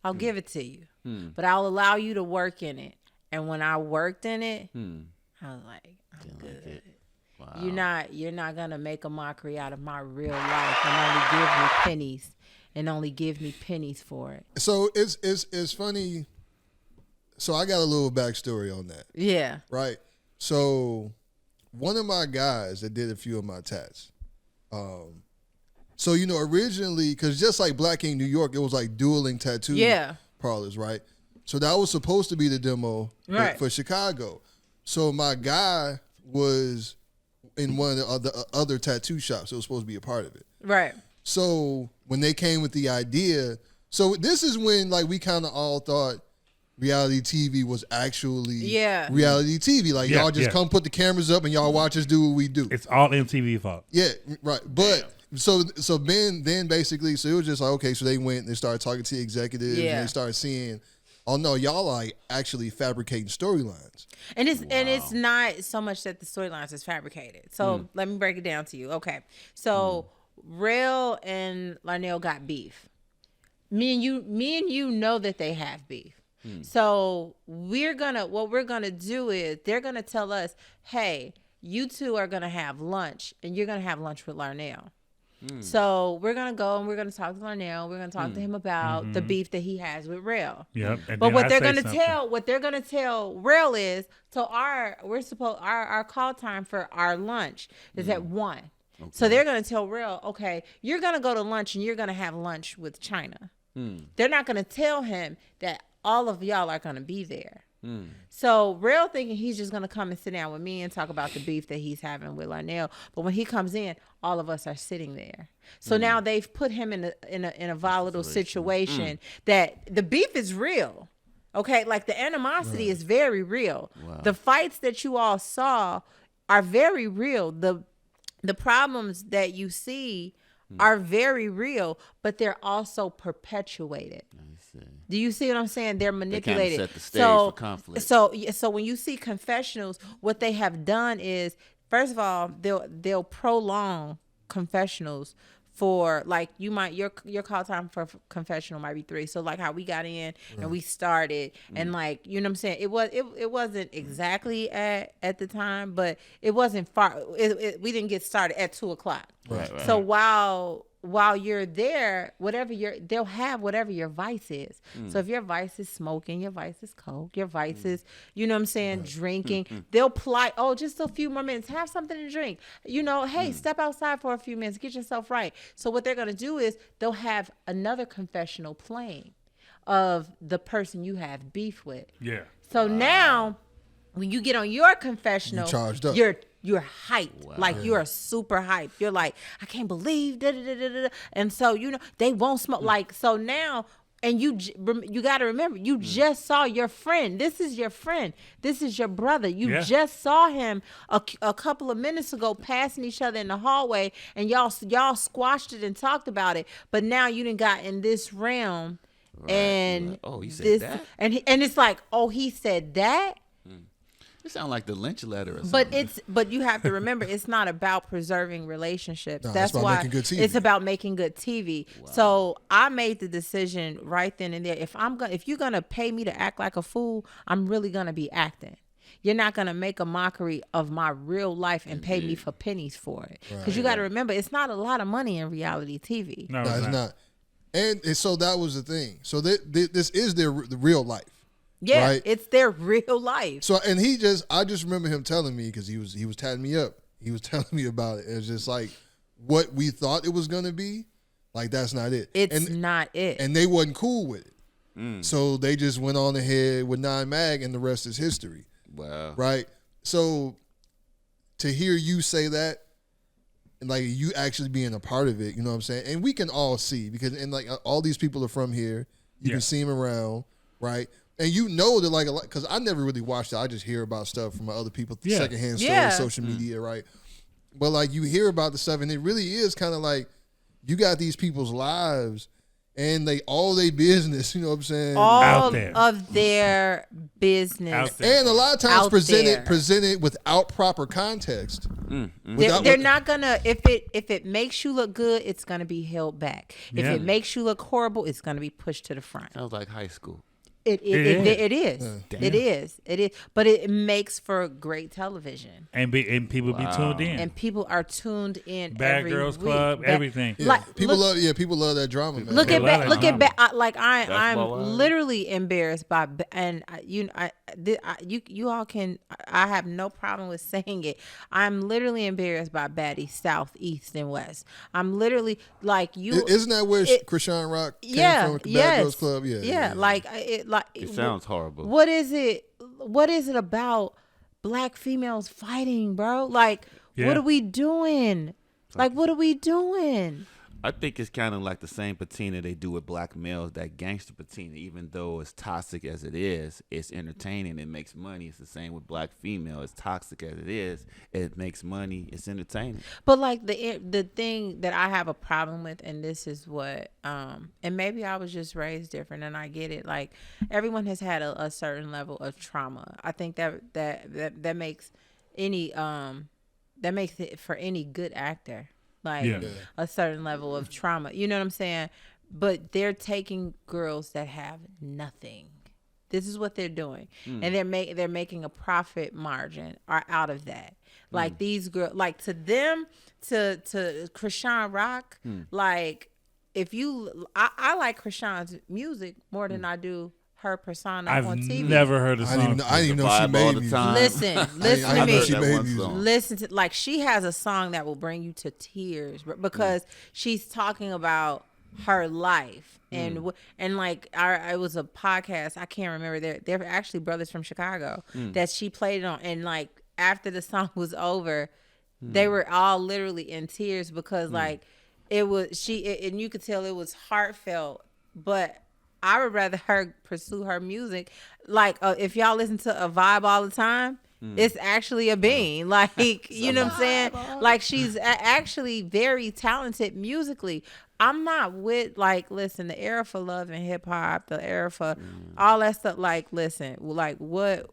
I'll give it to you. But I'll allow you to work in it. And when I worked in it, I was like, I'm good. Wow. You're not gonna make a mockery out of my real life and only give me pennies and only give me pennies for it. So it's funny. So I got a little backstory on that. Yeah. Right. So one of my guys that did a few of my tats. So originally, because just like Black Ink New York, it was like dueling tattoo parlors, right? So that was supposed to be the demo for Chicago. So my guy was in one of the other tattoo shops. It was supposed to be a part of it. Right. So when they came with the idea, so this is when like we kind of all thought reality TV was actually reality TV. Like y'all just come put the cameras up and y'all watch us do what we do. It's all MTV fault. Yeah, right. But so then basically, so it was just like, okay, so they went and they started talking to the executives and they started seeing, oh no, y'all are actually fabricating storylines. And it's not so much that the storylines is fabricated. So let me break it down to you. Okay. So Rell and Larnell got beef. Me and you know that they have beef. So what we're gonna do is they're gonna tell us, hey, you two are gonna have lunch and you're gonna have lunch with Larnell. So we're gonna go and we're gonna talk to Larnell. We're gonna talk to him about the beef that he has with Rell. Yep. But what they're gonna tell Rell is, so our call time for our lunch is at 1. Okay. So they're gonna tell Rell, okay, you're gonna go to lunch and you're gonna have lunch with China. They're not gonna tell him that all of y'all are gonna be there. So Rell thinking he's just gonna come and sit down with me and talk about the beef that he's having with Larnell, but when he comes in, all of us are sitting there. So now they've put him in a volatile situation that the beef is real. Okay, like the animosity is very real. Wow. The fights that you all saw are very real. The problems that you see are very real, but they're also perpetuated. Do you see what I'm saying? They're manipulated. They kind of set the stage for conflict. So when you see confessionals, what they have done is, first of all, they'll prolong confessionals for like your call time for confessional might be 3. So like how we got in and we started and like, you know what I'm saying? It wasn't exactly at the time, but it wasn't far. We didn't get started at 2:00. Right. So while you're there, they'll have whatever your vice is. So if your vice is smoking, your vice is coke, your vice is, you know what I'm saying, drinking, they'll plot, oh, just a few more minutes, have something to drink. Hey, step outside for a few minutes, get yourself right. So what they're going to do is they'll have another confessional playing of the person you have beef with. Yeah. So now when you get on your confessional, you charged up. You're hyped. Wow. Like you are super hyped. You're like, I can't believe da-da-da-da-da. And so, they won't smoke. Like, so now, and you got to remember, you just saw your friend. This is your friend. This is your brother. You just saw him a couple of minutes ago passing each other in the hallway, and y'all squashed it and talked about it. But now you done got in this realm. Right. And oh, he said that? And it's like, oh, he said that? It sounds like the Lynch letter or something. But you have to remember, it's not about preserving relationships. No, That's why it's about making good TV. Wow. So I made the decision right then and there. If you're gonna pay me to act like a fool, I'm really gonna be acting. You're not gonna make a mockery of my real life and pay me for pennies for it. Because you got to remember, it's not a lot of money in reality TV. No, it's not. And so that was the thing. So this is the real life. Yeah, right? It's their real life. So, and I just remember him telling me, because he was tatting me up. He was telling me about it. It's just like what we thought it was gonna be. Like that's not it. It's not it. And they wasn't cool with it. So they just went on ahead with 9 Mag, and the rest is history. Wow. Right. So to hear you say that, and like you actually being a part of it, you know what I'm saying? And we can all see, because like all these people are from here. You can see them around, right? And you know that like a lot, because I never really watched it. I just hear about stuff from other people, secondhand stories, social media, right? But like you hear about the stuff, and it really is kind of like you got these people's lives, and all their business. You know what I'm saying? All of their business, and a lot of times presented without proper context. They're not gonna. If it makes you look good, it's gonna be held back. If it makes you look horrible, it's gonna be pushed to the front. Sounds like high school. It is. Damn. It is. But it makes for great television. And people be tuned in. And people are tuned in. Bad every Girls week. Club, everything. Yeah. Like, people look- love that drama, man. Look at They love that look at drama. like I'm Basketball Wives. literally embarrassed by you all can I have no problem with saying it. I'm literally embarrassed by baddies South, East, and West. I'm literally like you. Isn't that where Krishan Rock came from? With the yes, Bad Girls Club. Yeah. Like It sounds horrible. What is it? What is it about black females fighting, bro? Like, Yeah. what are we doing? Like, what are we doing? I think it's kind of like the same patina they do with black males, that gangster patina. Even though it's toxic as it is, it's entertaining. It makes money. It's the same with black female. As toxic as it is, it makes money. It's entertaining. But like the thing that I have a problem with, and this is what, and maybe I was just raised different, and I get it. Like everyone has had a certain level of trauma. I think that makes any that makes it for any good actor. Like a certain level of trauma. You know what I'm saying? But they're taking girls that have nothing. This is what they're doing. And they're making a profit margin out of that. Like these girls, like to them, to Krishan Rock, like if you I like Krishan's music more than I do her persona I've on TV. never heard a I didn't song. even know she Vibe all made the music. time. Listen I to didn't me. know she That made one music. song. Listen to, like, she has a song that will bring you to tears because she's talking about her life and like it was a podcast, I can't remember, they're actually brothers from Chicago that she played it on, and like after the song was over they were all literally in tears because like it was and you could tell it was heartfelt. But I would rather her pursue her music. Like, if y'all listen to a Vibe all the time, it's actually a bean. Like, you know what I'm saying? Like, she's actually very talented musically. I'm not with, like, listen, the era for love and hip hop, the era for all that stuff. Like, listen, like, what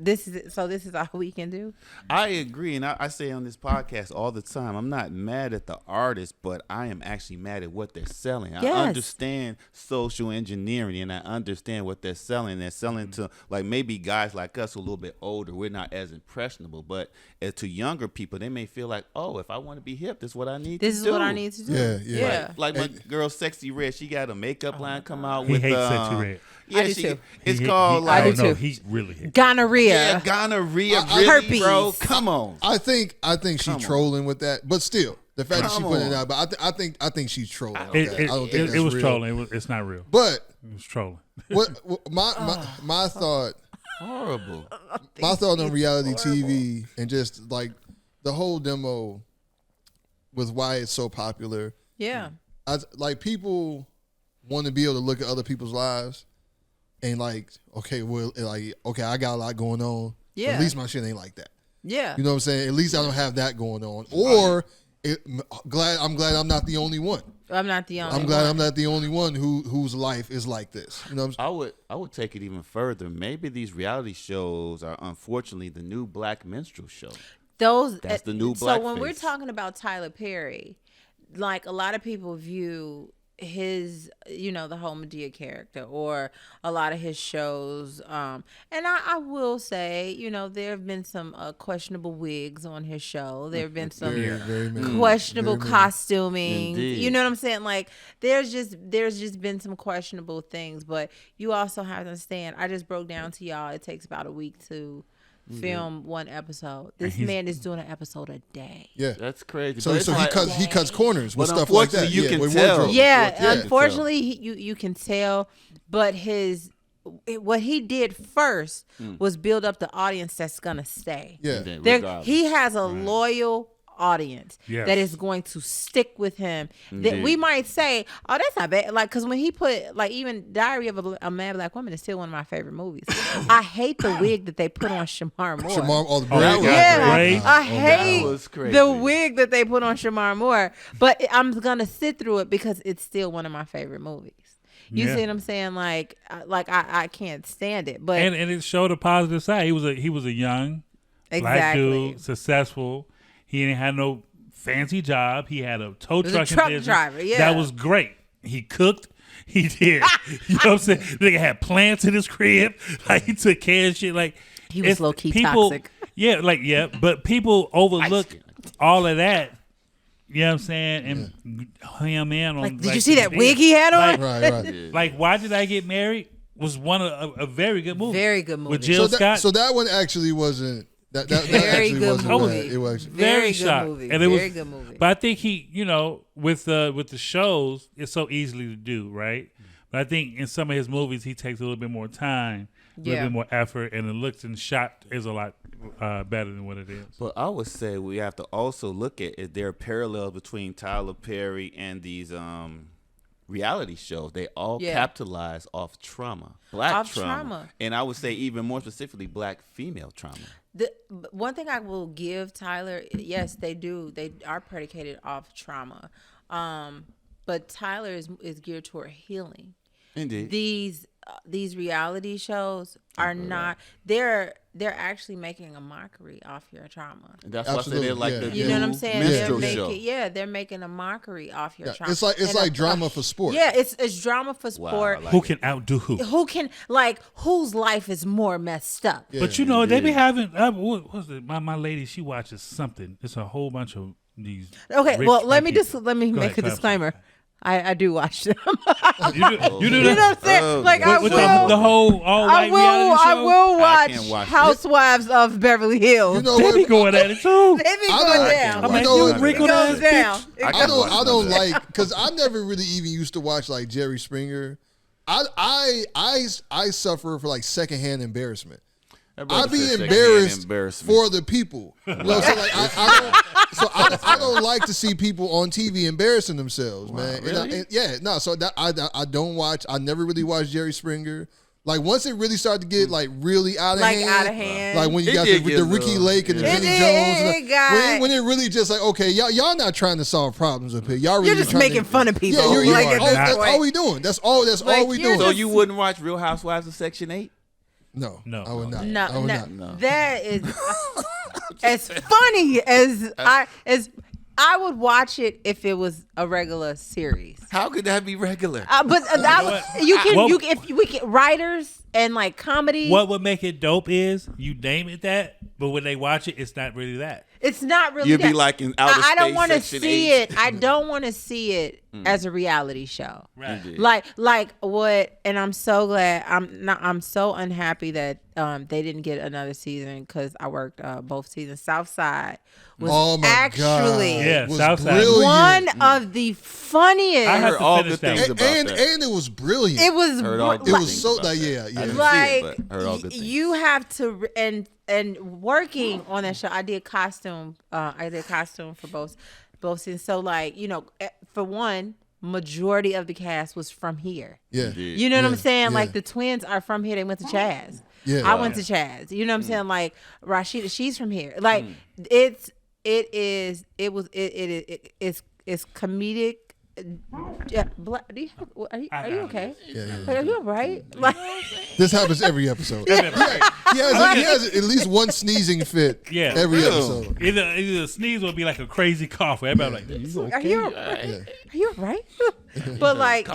this is all we can do. I agree, and I say on this podcast all the time, I'm not mad at the artist, but I am actually mad at what they're selling. Yes. I understand social engineering, and I understand what they're selling. They're selling to, like, maybe guys like us who are a little bit older, we're not as impressionable, but to younger people, they may feel like, oh, if I want to be hip, this is what I need to do. This is what I need to do. Yeah. Like my girl, Sexy Red, she got a makeup line come out He with. hates Sexy Red. Yeah, I do too. It's called like. I do too. He really hates. Gonorrhea. Yeah, gonorrhea, really, herpes. bro. Come on. I think she's trolling with that, but still, the fact that she Come put it on. out, but I think she's trolling. with that. I don't think It that's was real. trolling. It's not real. But It was trolling. what my thought Horrible. my thought on reality TV and just like the whole demo with why it's so popular. Yeah. Like people want to be able to look at other people's lives and like, okay, I got a lot going on. Yeah. At least my shit ain't like that. Yeah. You know what I'm saying? At least I don't have that going on. Or I'm glad I'm not the only one. I'm not the only I'm glad one. I'm not the only one whose life is like this. You know what I'm saying? I would take it even further. Maybe these reality shows are unfortunately the new black minstrel show. That's the new So when we're blackface. talking about Tyler Perry, like a lot of people view his, the whole Medea character or a lot of his shows. And I will say, there have been some questionable wigs on his show. There have been some Very many. questionable Very many. costuming. Indeed. You know what I'm saying? Like there's just been some questionable things, but you also have to understand, I just broke down to y'all, it takes about a week to film one episode. This man is doing an episode a day. Yeah. That's crazy. So But it's like- he cuts corners with But stuff like that. unfortunately, you Yeah, can with tell. wardrobe. Yeah, Yeah. unfortunately, you can tell, but what he did first was build up the audience that's gonna stay. Yeah. And then regardless. He has a loyal audience Yes. that is going to stick with him. That Indeed. we might say, oh, that's not bad. Like, because when he put, like, even Diary of a Mad Black Woman is still one of my favorite movies. I hate the wig that they put on Shamar Moore. Shamar, all the Oh, that braids. was Yeah, great. I hate was crazy. the wig that they put on Shamar Moore, but I'm gonna sit through it because it's still one of my favorite movies. You Yeah. see what I'm saying? Like I can't stand it, but And it showed a positive side. He was a young black exactly. dude, successful. He didn't have no fancy job. He had a tow was a trucking truck business. driver, yeah. That was great. He cooked. He did. You know what I'm saying? Nigga had plants in his crib. Like he took care of shit. Like He was it's- low key people, toxic. Yeah, but people overlook all of that. You know what I'm saying? And him in on. Like, did you see that wig he had on? Right. Like, Why Did I Get Married? Was one of a very good movie. Very good movie. With Jill Scott. So that one actually wasn't. That Very actually good wasn't movie. bad. It was Very good shocked. movie. And it Very was, good movie. But I think he, with the shows, it's so easily to do, right? But I think in some of his movies, he takes a little bit more time, a little bit more effort, and the looks and shot is a lot better than what it is. But I would say we have to also look at, is there a parallel between Tyler Perry and these reality shows? They all capitalize off trauma, black trauma. And I would say even more specifically, black female trauma. The one thing I will give Tyler, yes, they do. They are predicated off trauma, but Tyler is geared toward healing. Indeed. These reality shows are not. They're actually making a mockery off your trauma. And that's why I say they're like the You know what I'm saying? minstrel show. They're making a mockery off your trauma. It's like drama for sport. Yeah, it's drama for sport. Who can outdo who? Who can whose life is more messed up? Yeah. But they be having. What was it? My lady, she watches something. It's a whole bunch of these. Okay, rich well let white me people. make a ahead, disclaimer. I do watch them. You do You know that? what I'm saying? Like I With will. the whole all white reality I show? will I can't watch watch it. Housewives of Beverly Hills. You know They be what? going at it too. They be I going don't- down. I'm You like, know you what? It wrinkled goes ass down. bitch. It I goes- can't I don't like because I never really even used to watch like Jerry Springer. I suffer for like secondhand embarrassment. I be embarrassed for the people. You know, so like I don't like to see people on TV embarrassing themselves, man. Really? So that I don't watch. I never really watched Jerry Springer. Like once it really started to get like really out of hand, like when you It got did the get Ricky little, Lake and the yeah. Vinnie It Jones, did, and it got- when it really just like okay, y'all not trying to solve problems up here. Y'all really You're just trying making fun of people. Yeah, you're Like, right. at this That's point. all we doing. That's all Like, we you're doing. So you wouldn't watch Real Housewives of Section 8? No, No. I would not. No, I would no, not. that is as funny as I would watch it if it was a regular series. How could that be regular? But if we get writers and like comedy. What would make it dope is you name it that, but when they watch it, it's not really that. It's not really. You'd be that. like in outer I don't space want to Section see 8. it. I don't want to see it as a reality show. Right. Indeed. Like what? And I'm so glad. I'm so unhappy that they didn't get another season because I worked both seasons. Southside was Oh my actually God. Yeah, was Southside. brilliant. one of the funniest. I I have heard to all finish good that things one. about and that. it was brilliant. it was Heard all It good like, was things so about like that. yeah. I didn't like see it, but heard all good things. you have to and working on that show. I did costume. I did costume for both scenes. So like for one, majority of the cast was from here. Yeah. Indeed. You know what I'm Yeah, saying? yeah. Like the twins are from here. They went to Chaz. Yeah. I went to Chaz. You know what I'm saying? Like Rashida, she's from here. Like it's comedic. Yeah, are you okay? Yeah. Are you all right? Like, This happens every episode. He has at least one sneezing fit Yeah. every episode. Either a sneeze will be like a crazy cough. Everybody like, you okay? are you all right? Are you all right? But like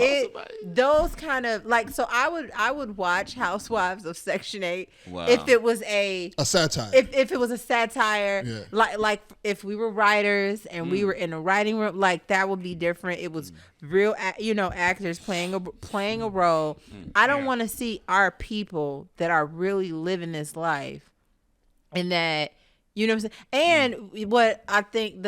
those kind of like, so I would watch Housewives of Section 8 Wow. if it was a satire. if it was a satire, Yeah. like if we were writers and we were in a writing room, like that would be different. It was real, actors playing a role. I don't want to see our people that are really living this life, and that. You know what I'm saying? And what I think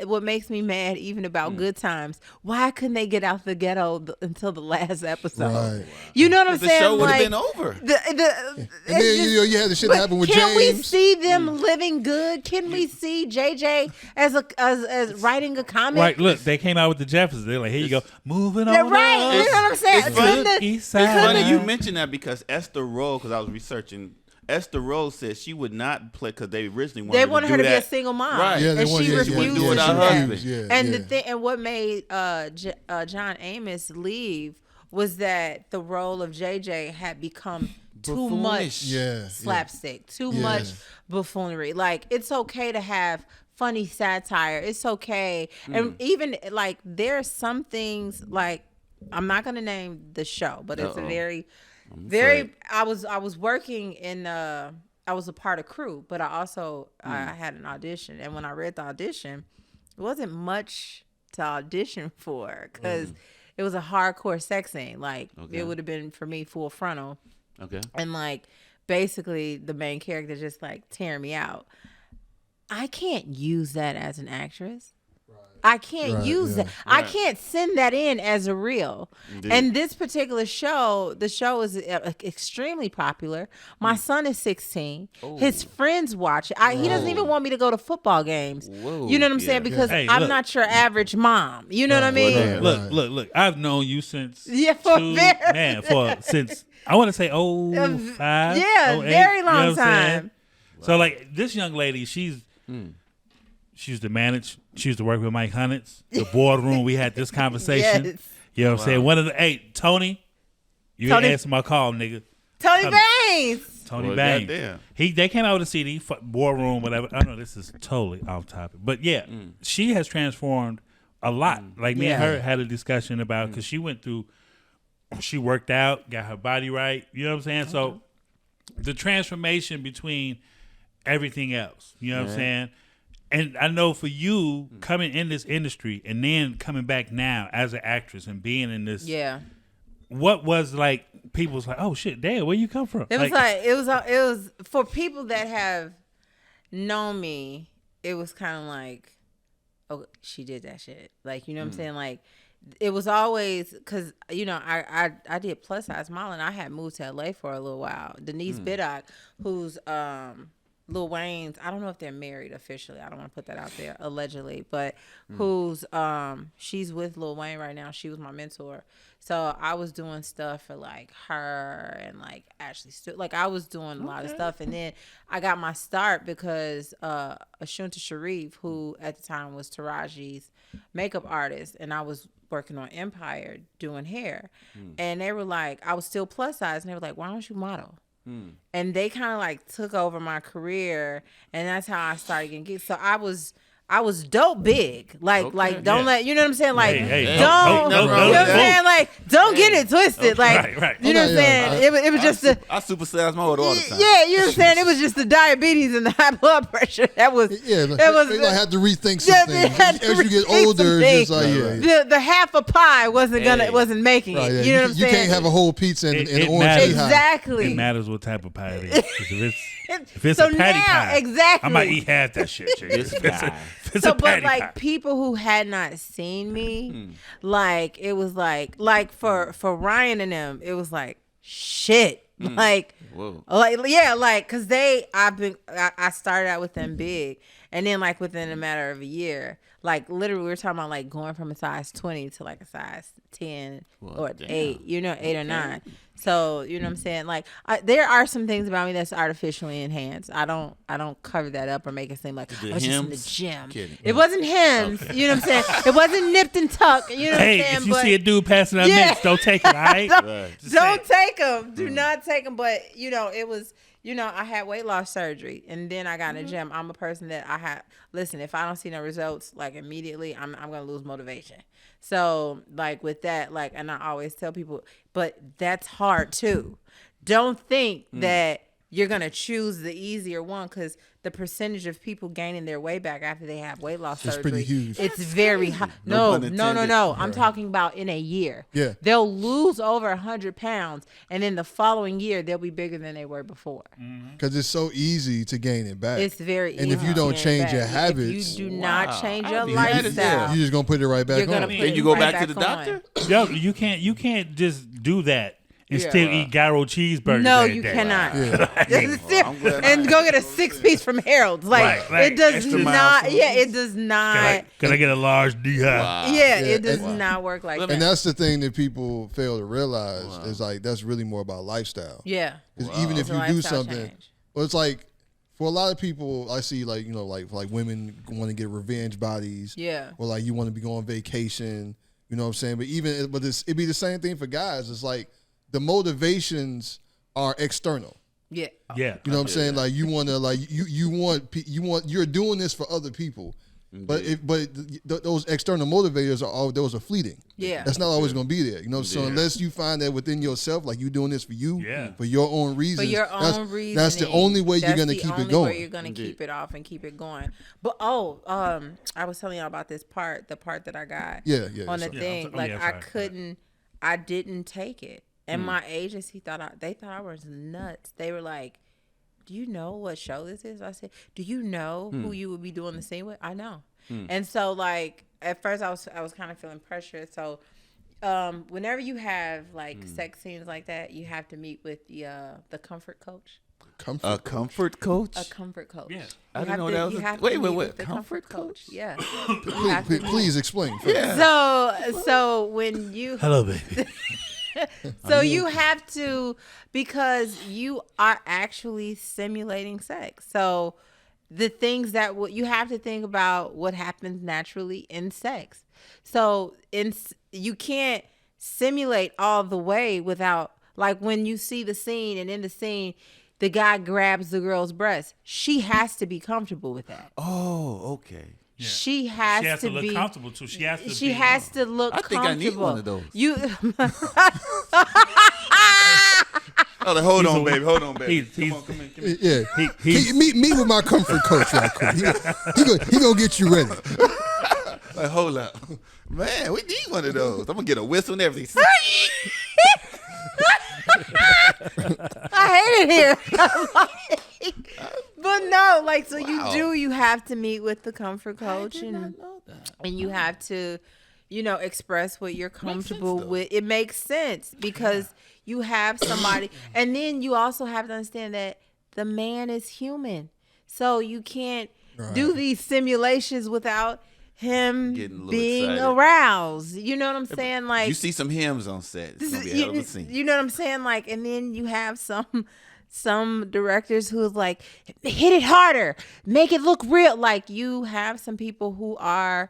what makes me mad even about Good Times, why couldn't they get out the ghetto until the last episode? Right. You know what I'm The saying? show would have Like, been over. And then you had the shit that happened with can we James. see them living good? Can we see JJ as writing a comic? Right, look, they came out with the Jeffersons. They're like, here you go, moving Yeah, on. right. You know what I'm saying? It's funny. Couldn't the- East It's Side. funny you mentioned that because Esther Roll, because I was researching, Esther Roll said she would not play because they originally They wanted wanted to her do to be a that. single mom, Right. Yeah, they and wanted- she yeah, refused wouldn't to do do it without her that. husband. Yeah, And yeah. the thing, and what made John Amos leave was that the role of JJ had become too much Yeah, slapstick, too Yeah. much buffoonery. Like it's okay to have funny satire. It's okay, and even like there's some things like I'm not gonna name the show, but it's a Uh-oh. very, I'm very. afraid. I was working in. I was a part of crew, but I also I had an audition, and when I read the audition, it wasn't much to audition for because it was a hardcore sex scene. Like Okay. it would have been for me full frontal, Okay. and like basically the main character just like tearing me out. I can't use that as an actress. I can't use that. I can't send that in as a reel. Indeed. And this particular show, the show is extremely popular. My son is 16. His friends watch it. He doesn't even want me to go to football games. Whoa. You know what I'm Yeah. saying? Because Hey, I'm look. not your average mom. You know what I mean? Yeah. Look. I've known you since since I want to say 05. Yeah, 08, very you know long what I'm saying? time. So like this young lady, she used to manage. She used to work with Mike Hunnits. The boardroom, we had this conversation. Yes. You know what I'm saying? One of the Tony, you Tony- ain't answer my call, nigga. Tony Come- Baines. Tony Well, Baines. goddamn. They came out with a CD, boardroom, whatever. I know this is totally off topic, but yeah, she has transformed a lot. Like me and her had a discussion about because she went through. She worked out, got her body right. You know what I'm saying? So the transformation between everything else. You know what I'm saying? And I know for you coming in this industry and then coming back now as an actress and being in this, Yeah. what was like? People was like, "Oh shit, damn, where you come from?" It was for people that have known me. It was kind of like, oh, she did that shit. Like, you know what I'm saying? Like, it was always because I did plus size modeling. I had moved to LA for a little while. Denise Biddock, who's Lil Wayne's, I don't know if they're married officially. I don't want to put that out there, allegedly, but who's she's with Lil Wayne right now. She was my mentor. So I was doing stuff for like her and like Ashley like I was doing a lot of stuff. And then I got my start because Ashunta Sharif, who at the time was Taraji's makeup artist, and I was working on Empire doing hair. And they were like, I was still plus size, and they were like, why don't you model? And they kind of like took over my career, and that's how I started getting gigs. So I was dope big. Like don't let, you know what I'm saying? Like don't you know what I'm saying? Like don't get it twisted. Like Right. you know what I'm saying? It was just I supersize mode all the time. yeah, you know what I'm saying? It was just the diabetes and the high blood pressure. That was They like had to rethink Yeah, some they things. had to As you get rethink some older, it's just things. like the half a pie wasn't making it. Right, yeah. You know what I'm saying? You can't have a whole pizza and It orange matters. pie. Exactly. It matters what type of pie it is. 'Cause if it's So a patty now, pie, exactly. I might eat half that shit. This guy. If it's So, a patty but like pie. people who had not seen me, like it was like for Ryan and them, it was like shit. Like, Whoa. like because I started out with them big, and then like within a matter of a year, like literally we were talking about like going from a size 20 to like a size 10 or damn. 8, 8 or 9. So you know what I'm saying? Like there are some things about me that's artificially enhanced. I don't cover that up or make it seem like I was just in the Hims? gym. Kidding. It wasn't him. You know what I'm saying? It wasn't nipped and tucked. You know what I'm Hey, saying? if you see a dude passing out mints, don't take it, all right? Don't take them. Do not take them. But it was. I had weight loss surgery, and then I got in the gym. I'm a person that listen, if I don't see no results like immediately, I'm gonna lose motivation. So like with that, like, and I always tell people, but that's hard too. Don't think that you're gonna choose the easier one, because the percentage of people gaining their weight back after they have weight loss It's surgery, pretty huge. it's very high. No No, pun intended. I'm talking about in a year. Yeah. They'll lose over 100 pounds, and then the following year they'll be bigger than they were before. Because it's so easy to gain it back. It's very easy. And if you don't to change gain your back. habits, if you do not change your I'd be mad as hell. lifestyle, you're just gonna put it right back you're gonna on. put Then it you go right back to the on. doctor? Yo, you can't just do that and Yeah. still eat gyro cheeseburgers. No, every you day. cannot. Yeah. I'm glad I And ain't go get a 6-piece from Harold's. Like Right. it does Extra not. miles. Yeah, it does not. Can I get a large D-high? Wow. Yeah, Yeah, it does and- not work like Let that. And that's the thing that people fail to realize is like that's really more about lifestyle. Yeah. Because even if It's a you do lifestyle something, change. well, it's like for a lot of people, I see like like women want to get revenge bodies. Yeah. Or like you want to be going on vacation. You know what I'm saying? But it'd be the same thing for guys. It's like the motivations are external. Yeah. Yeah. You know what I'm saying? Like you want to like you're doing this for other people. But those external motivators those are fleeting. Yeah. That's not always going to be there. You know, so unless you find that within yourself, like you doing this for you, for your own reasons, for your own reasons, that's the only way you're going to keep it going. You're going to keep it off and keep it going. But I was telling y'all about this part, the part that I got on the thing. I didn't take it, and my agency they thought I was nuts. They were like, do you know what show this is? I said, do you know who you would be doing the scene with? I know. And so like at first I was kind of feeling pressure. So whenever you have like sex scenes like that, you have to meet with the comfort coach. A comfort coach? A comfort coach. Yeah. I didn't know that was wait. Comfort coach? Yeah. Please explain. Yeah. So when you hello, baby. So you have to, because you are actually simulating sex. So the things that you have to think about what happens naturally in sex. So you can't simulate all the way without, like when you see the scene and in the scene, the guy grabs the girl's breast. She has to be comfortable with that. Oh, okay. Yeah. She has to look be comfortable too. She has to look I think comfortable. I need one of those. Hold on, baby. Come on. Yeah. Meet with my comfort coach right quick. He gonna get you ready. Like, hold up. Man, we need one of those. I'm gonna get a whistle and everything. I hate it here. But no, like, so you have to meet with the comfort coach and you have to, express what you're comfortable with. It makes sense because you have somebody, and then you also have to understand that the man is human. So you can't do these simulations without him being excited. Aroused. You know what I'm saying? Like, you see some hymns on set. It's gonna be a hell of a scene. You know what I'm saying? Like, and then you have some directors who's like, hit it harder, make it look real. Like, you have some people who are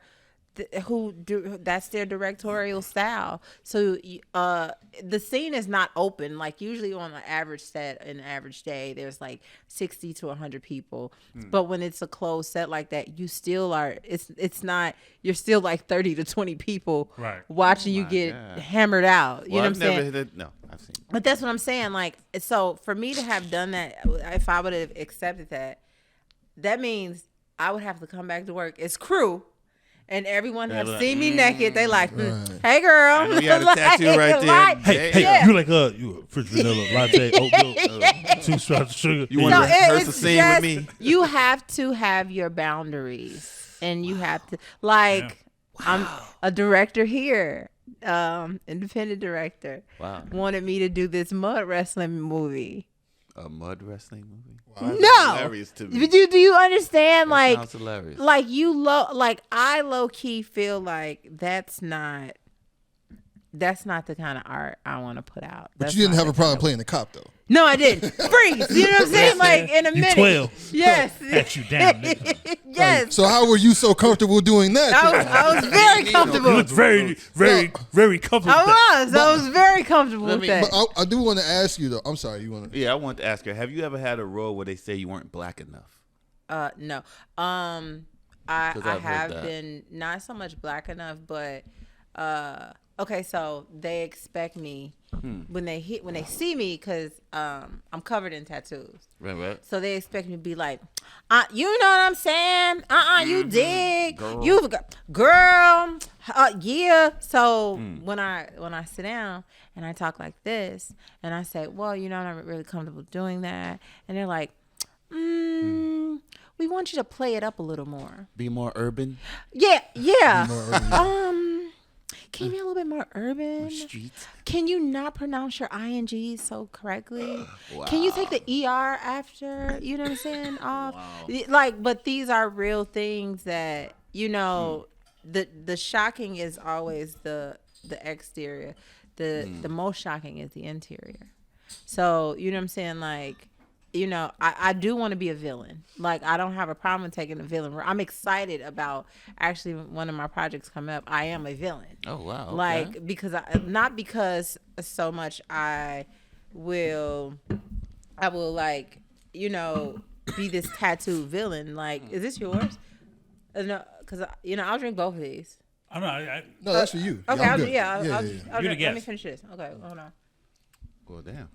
that's their directorial style. So the scene is not open. Like, usually on an average set, an average day, there's like 60 to 100 people. But when it's a closed set like that, you still are. It's not. You're still like 30 to 20 people watching you get hammered out. You know what I'm saying? No, I've seen. But that's what I'm saying. Like, so for me to have done that, if I would have accepted that, that means I would have to come back to work as crew. And everyone have seen me naked. They like, hey, girl. I know you had a tattoo right there. Hey, you like you a French vanilla latte, oatmeal, 2 shots of sugar. You want to rehearse a scene with me? You have to have your boundaries, and you have to I'm a director here, independent director. Wow. Wanted me to do this mud wrestling movie. A mud wrestling movie? Wow, no. Hilarious to me. Do you understand? That sounds hilarious. Like I low key feel like that's not the kind of art I want to put out. But you didn't have a problem playing the cop though. No, I didn't. Freeze. You know what I'm saying? Like, in a minute. 12. Yes. Pat you down, nigga. Yes. Like, so how were you so comfortable doing that? I was very comfortable. You looked very, very, very comfortable. I was very comfortable with that. But I do want to ask you though. I'm sorry. You want to? Yeah, I want to ask her. Have you ever had a role where they say you weren't black enough? No. I have been not so much black enough, but okay, so they expect me when they see me, because I'm covered in tattoos. Right. So they expect me to be like, you know what I'm saying? You dig? Girl. You girl, yeah. So when I sit down and I talk like this and I say, well, I'm not really comfortable doing that, and they're like, we want you to play it up a little more. Be more urban? Yeah. More urban. Can you be a little bit more urban? More streets? Can you not pronounce your INGs so correctly? Wow. Can you take the ER after, you know what I'm saying, off? Wow. Like, but these are real things that, the shocking is always the exterior. The most shocking is the interior. So, you know what I'm saying? Like, I do want to be a villain. Like, I don't have a problem taking a villain. I'm excited about actually one of my projects coming up. I am a villain. Oh, wow. Okay. Like, not because so much I will like, be this tattooed villain. Like, is this yours? No, because I'll drink both of these. I don't know. No, that's for you. Okay, I'm I'll good. drink. Yeah, I'll You're drink. the Let me guest. finish this. Okay, hold on. Well, damn.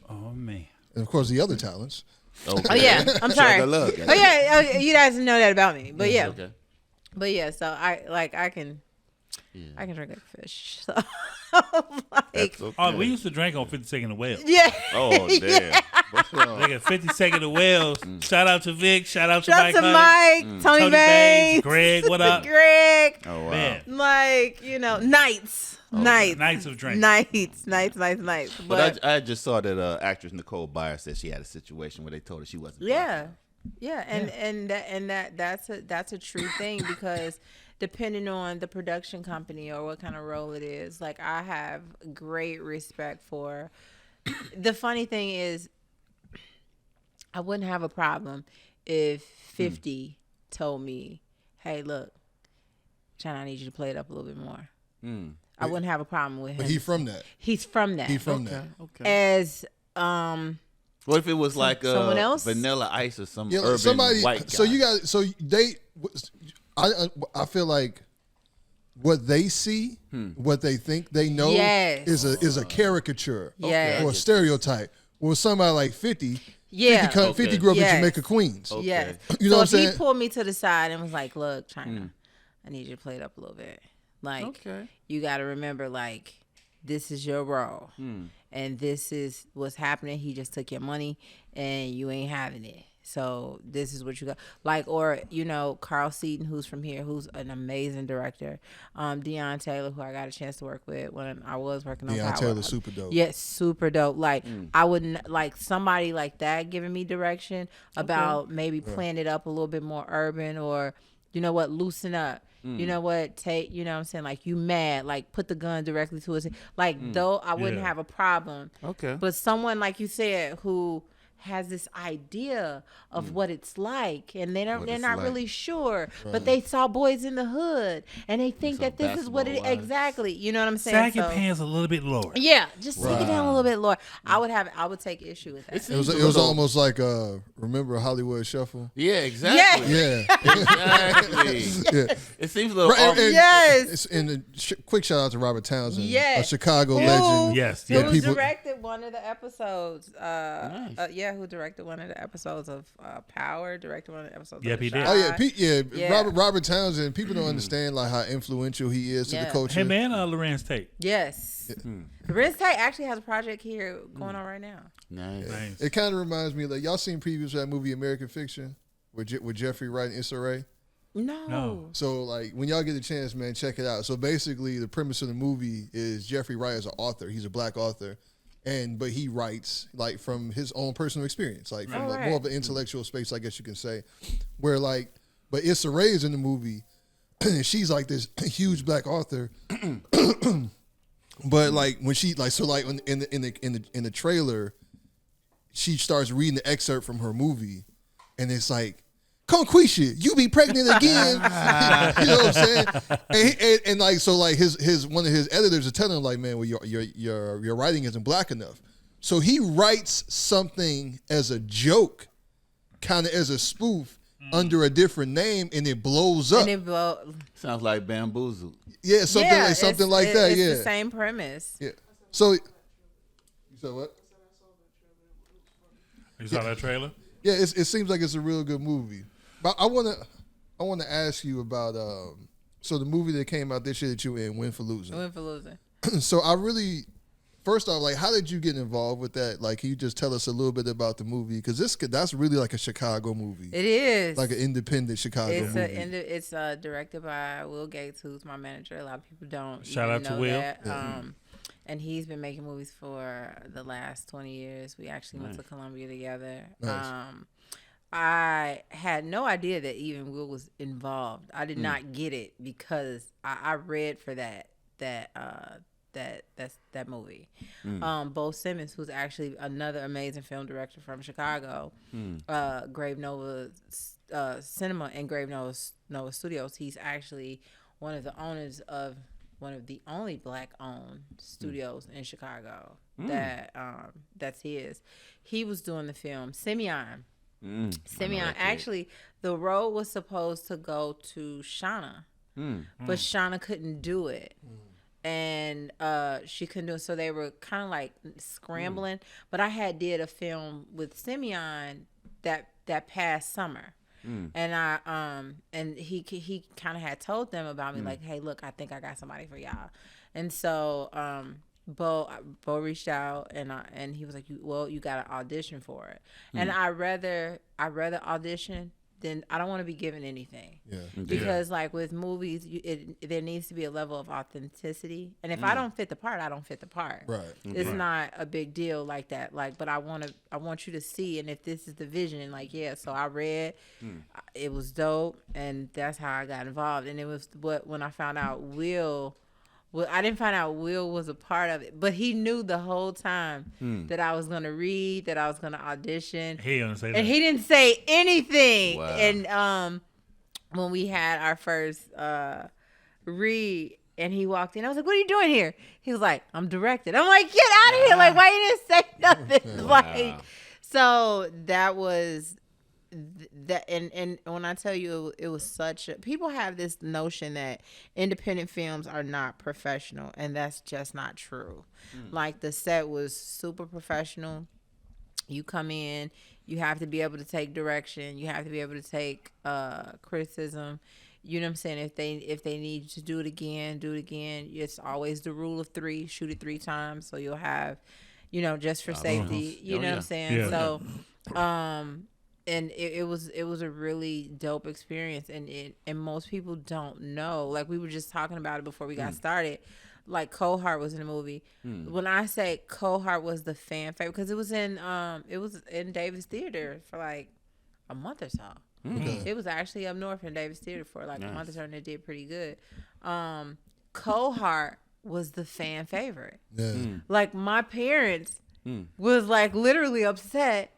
Oh man. And of course, the other talents. Okay. Oh yeah, I'm sorry. Sugar love, Oh yeah, you guys know that about me. But yeah, Okay. but yeah. So I can drink like fish. So like, That's okay. Oh, we used to drink on 52nd of Wales. yeah. Oh, damn. Nigga, 52nd of Wales. Shout out to Vic. Shout out to Shout out Mike. to Hunt, Mike, Baines, Tony Baines, Greg. What up? Greg. Oh, wow. Man, Like nights. nights of drinking. Nights. But I just saw that actress Nicole Byer said she had a situation where they told her she wasn't. yeah, and that's a true thing because depending on the production company or what kind of role it is, like I have great respect for. The funny thing is, I wouldn't have a problem if 50 told me, "Hey, look, China, I need you to play it up a little bit more." I wouldn't have a problem with him. But he from that. He's from that. He from that. Okay. As What if it was like someone else? Vanilla Ice or some Yeah, urban somebody. white guy? So you got. So they. I feel like what they see, what they think they know, Yes. is a caricature Yes. or a stereotype. Well, somebody like 50. Yeah. 50 grew up Yes. in Jamaica, Queens. Okay. Yes. You know so what I'm if saying? he pulled me to the side and was like, "Look, China, I need you to play it up a little bit. Like, Okay. you got to remember, like, this is your role, and this is what's happening. He just took your money, and you ain't having it. So this is what you got." Like, or Carl Seaton, who's from here, who's an amazing director. Deion Taylor, who I got a chance to work with when I was working on Deion Power. Taylor's super dope. Yes, super dope. Like I wouldn't like somebody like that giving me direction about maybe playing it up a little bit more urban, or loosen up. You know what, take, what I'm saying, like, you mad, like, put the gun directly to his, like, though I wouldn't Yeah. have a problem. Okay. But someone, like you said, who has this idea of what it's like, and they're it's not like. really sure, but they saw Boys in the Hood, and they think So that this is what it basketball-wise. exactly. You know what I'm saying? Sag your So- pants a little bit lower. Yeah, just take it down a little bit lower. I would take issue with that. It It was little- almost like remember Hollywood Shuffle? Yeah, exactly. Yeah. Exactly. Yeah. It seems a little Right, off. and- Yes. And quick shout out to Robert Townsend, Yes. a Chicago Who- legend. Yes, Who yeah. Yeah, people- directed one of the episodes? Nice. Who directed one of the episodes of Power? Directed one of the episodes. Yep, of The he did. Chi. Oh yeah, Yeah. Robert Townsend. People don't understand like how influential he is to the Yeah. culture. Him and Lorenz Tate. Yes. Renz Tate actually has a project here going on right now. Nice. Nice. It kind of reminds me, like, y'all seen previews of that movie American Fiction with Jeffrey Wright and Issa Rae. No. So like when y'all get a chance, man, check it out. So basically, the premise of the movie is Jeffrey Wright is an author. He's a black author, but he writes like from his own personal experience, like from like, more of an intellectual space, I guess you can say. Where like, but Issa Rae is in the movie, and she's like this huge black author. But like when she like in the trailer, she starts reading the excerpt from her movie, and it's like, "Conquisha, you be pregnant again." You know what I'm saying? And like so like his one of his editors are telling him like, "Man, well your writing isn't black enough." So he writes something as a joke, kind of as a spoof under a different name, and it blows up. And it Sounds like Bamboozled. Yeah, something like that. It's Yeah, the same premise. yeah. So you said what? You saw that trailer? Yeah, it seems like it's a real good movie. But I wanna ask you about so the movie that came out this year that you were in, Win for Losing. Win for losing. So I really, first off, like, how did you get involved with that? Like, can you just tell us a little bit about the movie? Because that's really like a Chicago movie, It is. like an independent Chicago movie. It's directed by Will Gates, who's my manager. A lot of people don't Shout even out to know Will. that. And he's been making movies for the last 20 years. We actually went to Columbia together. Nice. I had no idea that even Will was involved. I did not get it because I read for that movie. Bo Simmons, who's actually another amazing film director from Chicago, Grave Nova Cinema and Grave Nova Studios. He's actually one of the owners of one of the only black-owned studios in Chicago. That's his. He was doing the film Simeon. Simeon, actually, the role was supposed to go to Shauna, but Shauna couldn't do it. And she couldn't do it, so they were kind of like scrambling. But I did a film with Simeon that past summer. And and he kind of had told them about me, like, hey, look, I think I got somebody for y'all. And so Bo reached out, and he was like, you got to audition for it. And I rather audition than I don't want to be given anything. Because like with movies, there needs to be a level of authenticity. And if I don't fit the part, I don't fit the part. Right. It's not a big deal like that. Like, but I want you to see, and if this is the vision, like, yeah. So I read, it was dope, and that's how I got involved. And it was when I found out Well, I didn't find out Will was a part of it, but he knew the whole time that I was going to read, that I was going to audition. He didn't say that. And he didn't say anything. Wow. And when we had our first read, and he walked in, I was like, what are you doing here? He was like, I'm directed. I'm like, get out of here. Like, why you didn't say nothing? Like, so that was... that and when I tell you it was people have this notion that independent films are not professional, and that's just not true. Like, the set was super professional. You come in, you have to be able to take direction, you have to be able to take criticism. You know what I'm saying? If they need you to do it again. It's always the rule of 3, shoot it 3 times, so you'll have, just for safety. You know what I'm saying? Yeah. So and it was a really dope experience, and most people don't know. Like, we were just talking about it before we got started. Like, Cohart was in the movie. When I say Cohart was the fan favorite, because it was in Davis Theater for like a month or so. It was actually up north in Davis Theater for like a month or so, and it did pretty good. Cohart was the fan favorite. Like, my parents was like literally upset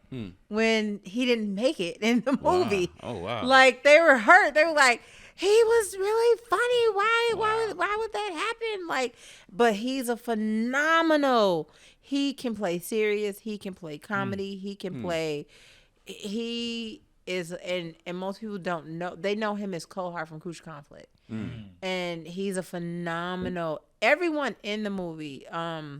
when he didn't make it in the movie. Oh, wow. Like, they were hurt. They were like, he was really funny. Why would that happen? Like, but he's a phenomenal. He can play serious. He can play comedy. He can play. He is, and most people don't know. They know him as Cohart from Crucial Conflict, and he's a phenomenal. Everyone in the movie. My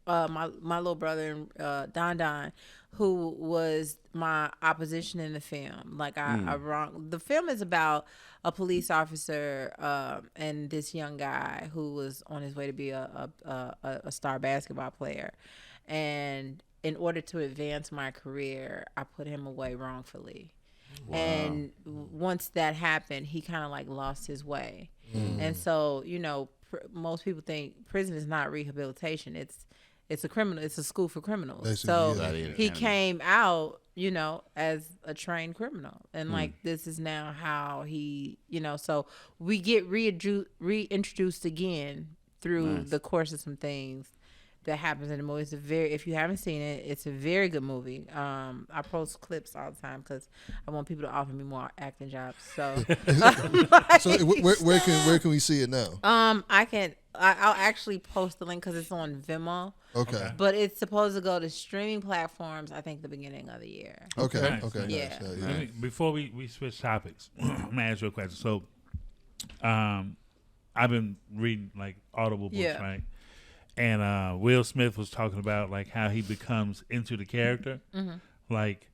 little brother Don, who was my opposition in the film. Like, the film is about a police officer and this young guy who was on his way to be a star basketball player, and in order to advance my career, I put him away wrongfully. Wow. And once that happened, he kind of like lost his way, and so most people think prison is not rehabilitation. It's a criminal. It's a school for criminals. Basically, he came out, as a trained criminal, and like, this is now how he, so we get reintroduced again through the course of some things that happens in the movie. If you haven't seen it, it's a very good movie. I post clips all the time because I want people to offer me more acting jobs. So, so where can we see it now? I'll actually post the link because it's on Vimeo. Okay. But it's supposed to go to streaming platforms, I think, the beginning of the year. Okay. Nice. Okay. Yeah. Nice. Before we switch topics, I'm gonna ask you a question. So, I've been reading like Audible books, right? And Will Smith was talking about like how he becomes into the character, like,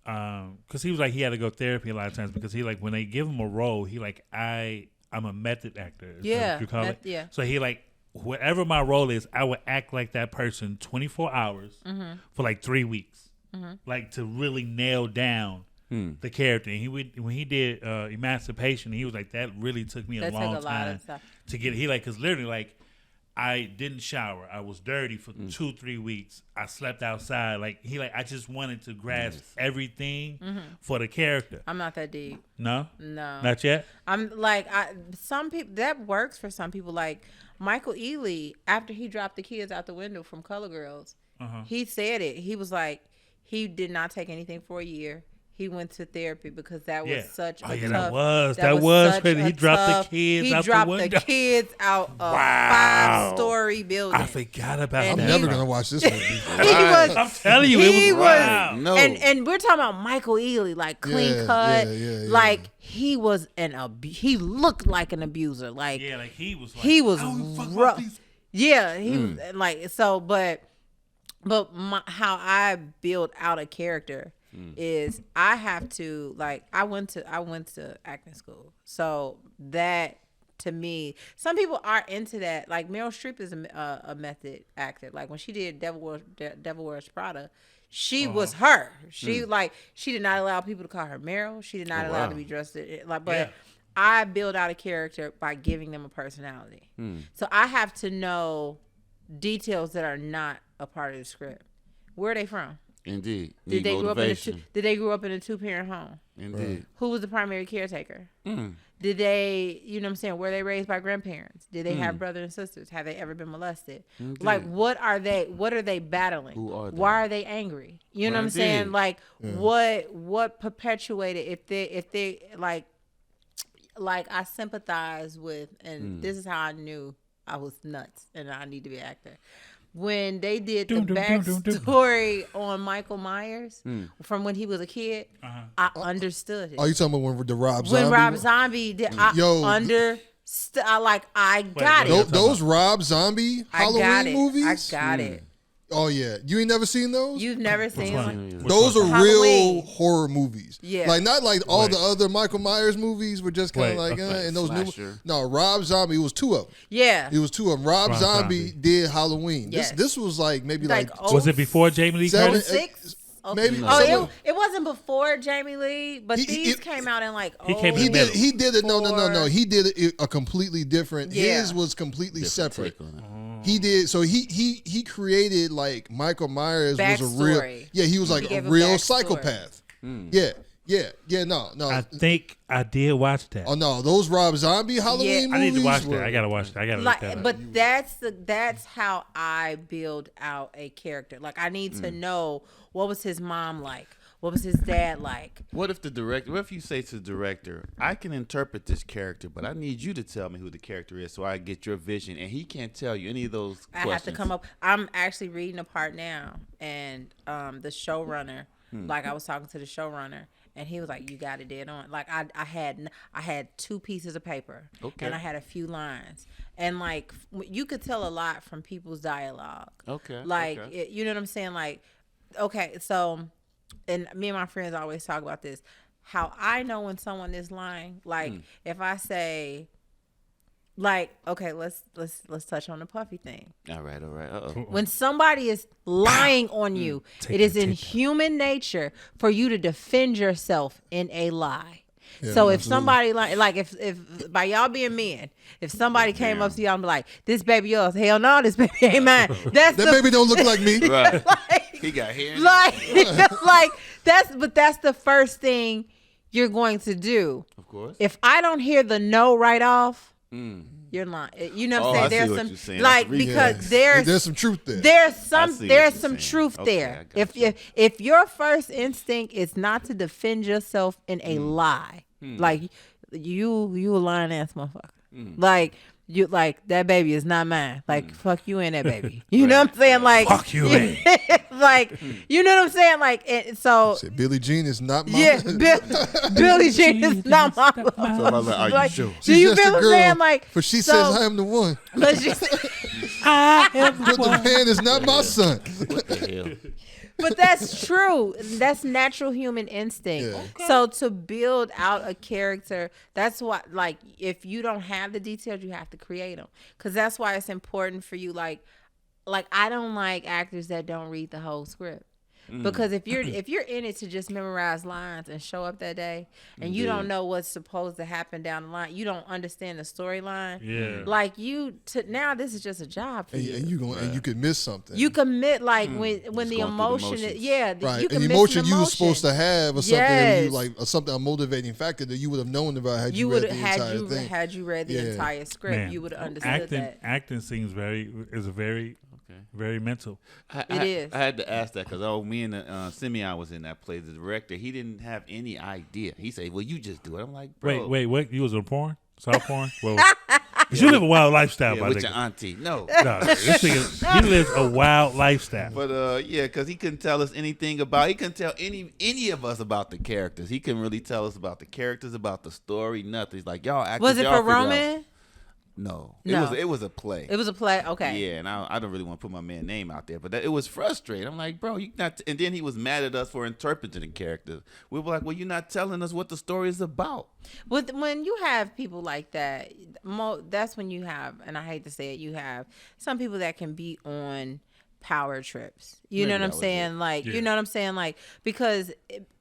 because he was like he had to go therapy a lot of times because he like when they give him a role, he like I'm a method actor. Yeah, you call it. Yeah. So he like whatever my role is, I would act like that person 24 hours for like 3 weeks, like to really nail down the character. And when he did Emancipation, he was like that really took me a long time to get. He like because literally like. I didn't shower. I was dirty for 2-3 weeks. I slept outside. Like I just wanted to grasp everything for the character. I'm not that deep. No, not yet. I'm like some people that works for some people. Like Michael Ealy, after he dropped the kids out the window from Color Girls, he said it. He was like, he did not take anything for a year. he went to therapy because that was such a yeah, tough. that was such crazy. a He dropped tough- the kids He out dropped the window. the kids out a Wow. 5-story building. I forgot about And I'm that. never gonna watch this movie. He was. I'm telling you, He it was was- wild. No. And we're talking about Michael Ealy, like clean Yeah, cut, yeah. like he was he looked like an abuser, like Yeah, like he was. Like, he was I don't fuck with rough. these- Yeah, he was like so, but how I build out a character is I have to like I went to acting school, so that to me, some people are into that. Like Meryl Streep is a method actor. Like when she did Devil Wears Prada, she was her. She she did not allow people to call her Meryl. She did not allow to be dressed like. But Yeah. I build out a character by giving them a personality. So I have to know details that are not a part of the script. Where are they from? Indeed. Did Need they grow up in motivation. did they grow up in a 2-parent home? Indeed. Who was the primary caretaker? Mm. Did they, you know what I'm saying, were they raised by grandparents? Did they have brothers and sisters? Have they ever been molested? Indeed. Like what are they battling? Who are they? Why are they angry? You know what I'm saying? Indeed. Like what perpetuated if they like I sympathize with, and this is how I knew I was nuts and I need to be an actor. When they did the backstory on Michael Myers from when he was a kid, I understood it. Are you talking about when the Rob Zombie? When Rob Zombie did, I understood. I got it. Those Rob Zombie I got Halloween it. movies? I got it. Oh yeah, you ain't never seen those? You've never seen one? them? Those are Halloween. real horror movies. Yeah. Like not like all Wait. the other Michael Myers movies were just kind of Wait, like okay. and those new. Slasher. No, Rob Zombie. It was two of them. Yeah. It was two of them. Rob Rob Zombie Zombie. did Halloween. Yes. This was like maybe like Was it before Jamie Lee Seven- Curtis? 06? maybe Oh, some- it wasn't before Jamie Lee, but He- these it- came out in like He came in He the did. middle. He did it. No. He did it a completely different. Yeah. His was completely Different separate. take on it. He did. So he created like Michael Myers was a real. Backstory. Yeah, he was like a gave a real backstory. psychopath. Yeah. No. I think I did watch that. Oh no, those Rob Zombie Halloween I need to movies watch were- that. I gotta watch that. I gotta look that like up. but that's how I build out a character. Like I need to know what was his mom like, what was his dad like. What if you say to the director, I can interpret this character, but I need you to tell me who the character is so I get your vision, and he can't tell you any of those I questions. have to come up. I'm actually reading a part now, and the showrunner, like I was talking to the showrunner, and he was like, "You got it dead on." Like I had 2 pieces of paper, Okay. and I had a few lines, and like you could tell a lot from people's dialogue. Okay, like okay. you know what I'm saying? Like, okay, so, and me and my friends always talk about this. How I know when someone is lying. Like if I say. Like, okay, let's touch on the puffy thing. All right. Uh-oh. When somebody is lying on you, it is in human nature for you to defend yourself in a lie. So if somebody like if by y'all being men, if somebody came up to y'all and be like, "This baby yours," hell no, this baby ain't mine. That's That baby don't look like me. Right. like, He got hair. in it. like that's the first thing you're going to do. Of course. If I don't hear the no right off, you're lying. You know what I'm Oh, I saying? see There's what some you're saying. like That's because There's some truth there. there's I some see what there's you're some saying. truth Okay, there. I got If your first instinct is not to defend yourself in a lie, like you a lying ass motherfucker. Like you like that baby is not mine. Like fuck you and that baby. You know what I'm saying? Like Fuck you, man. like you know what I'm saying? Like and so Said Billie Jean is not my. yeah, Billie Jean is not my love. So I was like, are you Like, sure? do She's you just feel a what I'm girl, saying? Like for she so- says I am the one. but you- I am But the man is not my son. What the hell? But that's true. That's natural human instinct. Yeah. So to build out a character, that's why, like, if you don't have the details, you have to create them. Because that's why it's important for you. Like I don't like actors that don't read the whole script. Because if you're in it to just memorize lines and show up that day, and you don't know what's supposed to happen down the line, you don't understand the storyline. Yeah. Like now, this is just a job for And, you. and you could miss something. You commit when the Just going through the emotion is, motions. right. you can An miss emotion an you were emotion. supposed to have, or something that you Yes. like, or something a motivating factor that you would have known about had you, You read would the have entire thing. had you read the Yeah. entire script, Man, you would have understood that. acting seems is a very Okay. Very mental. It is. I had to ask that because me and Simeon was in that play. The director, he didn't have any idea. He said, "Well, you just do it." I'm like, bro. Wait, what? You was on porn? Soft porn? Well, you live a wild lifestyle, Yeah, my with nigga. your auntie. No. No, this nigga, he lives a wild lifestyle. But yeah, because he couldn't tell us anything about. He couldn't tell any of us about the characters. He couldn't really tell us about the characters, about the story, nothing. He's like, y'all actors. Was it y'all for figure out. Roman? No. No. It was a play. It was a play. Okay. Yeah, and I don't really want to put my man's name out there, but it was frustrating. I'm like, bro, you not. And then he was mad at us for interpreting the characters. We were like, well, you're not telling us what the story is about. When you have people like that, that's when you have, and I hate to say it, you have some people that can be on power trips. You know what I'm saying? Like, you know what I'm saying? Like, because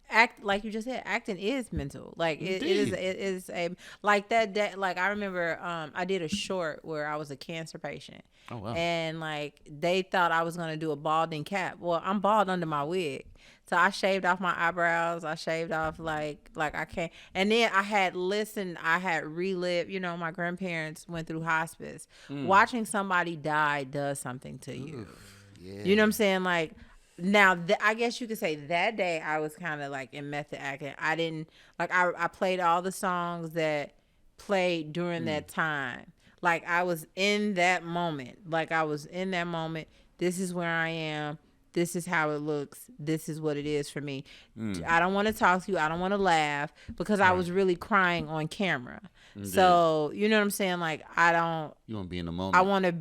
act like you just said, acting is mental. Like it is a like that. Like I remember, I did a short where I was a cancer patient. Oh wow! And like they thought I was gonna do a balding cap. Well, I'm bald under my wig, so I shaved off my eyebrows. I shaved off like I can't. And then I had relived. You know, my grandparents went through hospice. Watching somebody die does something to you. Yeah. You know what I'm saying? Like. Now, I guess you could say that day I was kind of like in method acting. I didn't like I played all the songs that played during that time. Like I was in that moment. This is where I am. This is how it looks. This is what it is for me. I don't want to talk to you. I don't want to laugh because I was really crying on camera. Indeed. So, you know what I'm saying? Like, you want to be in the moment. I want to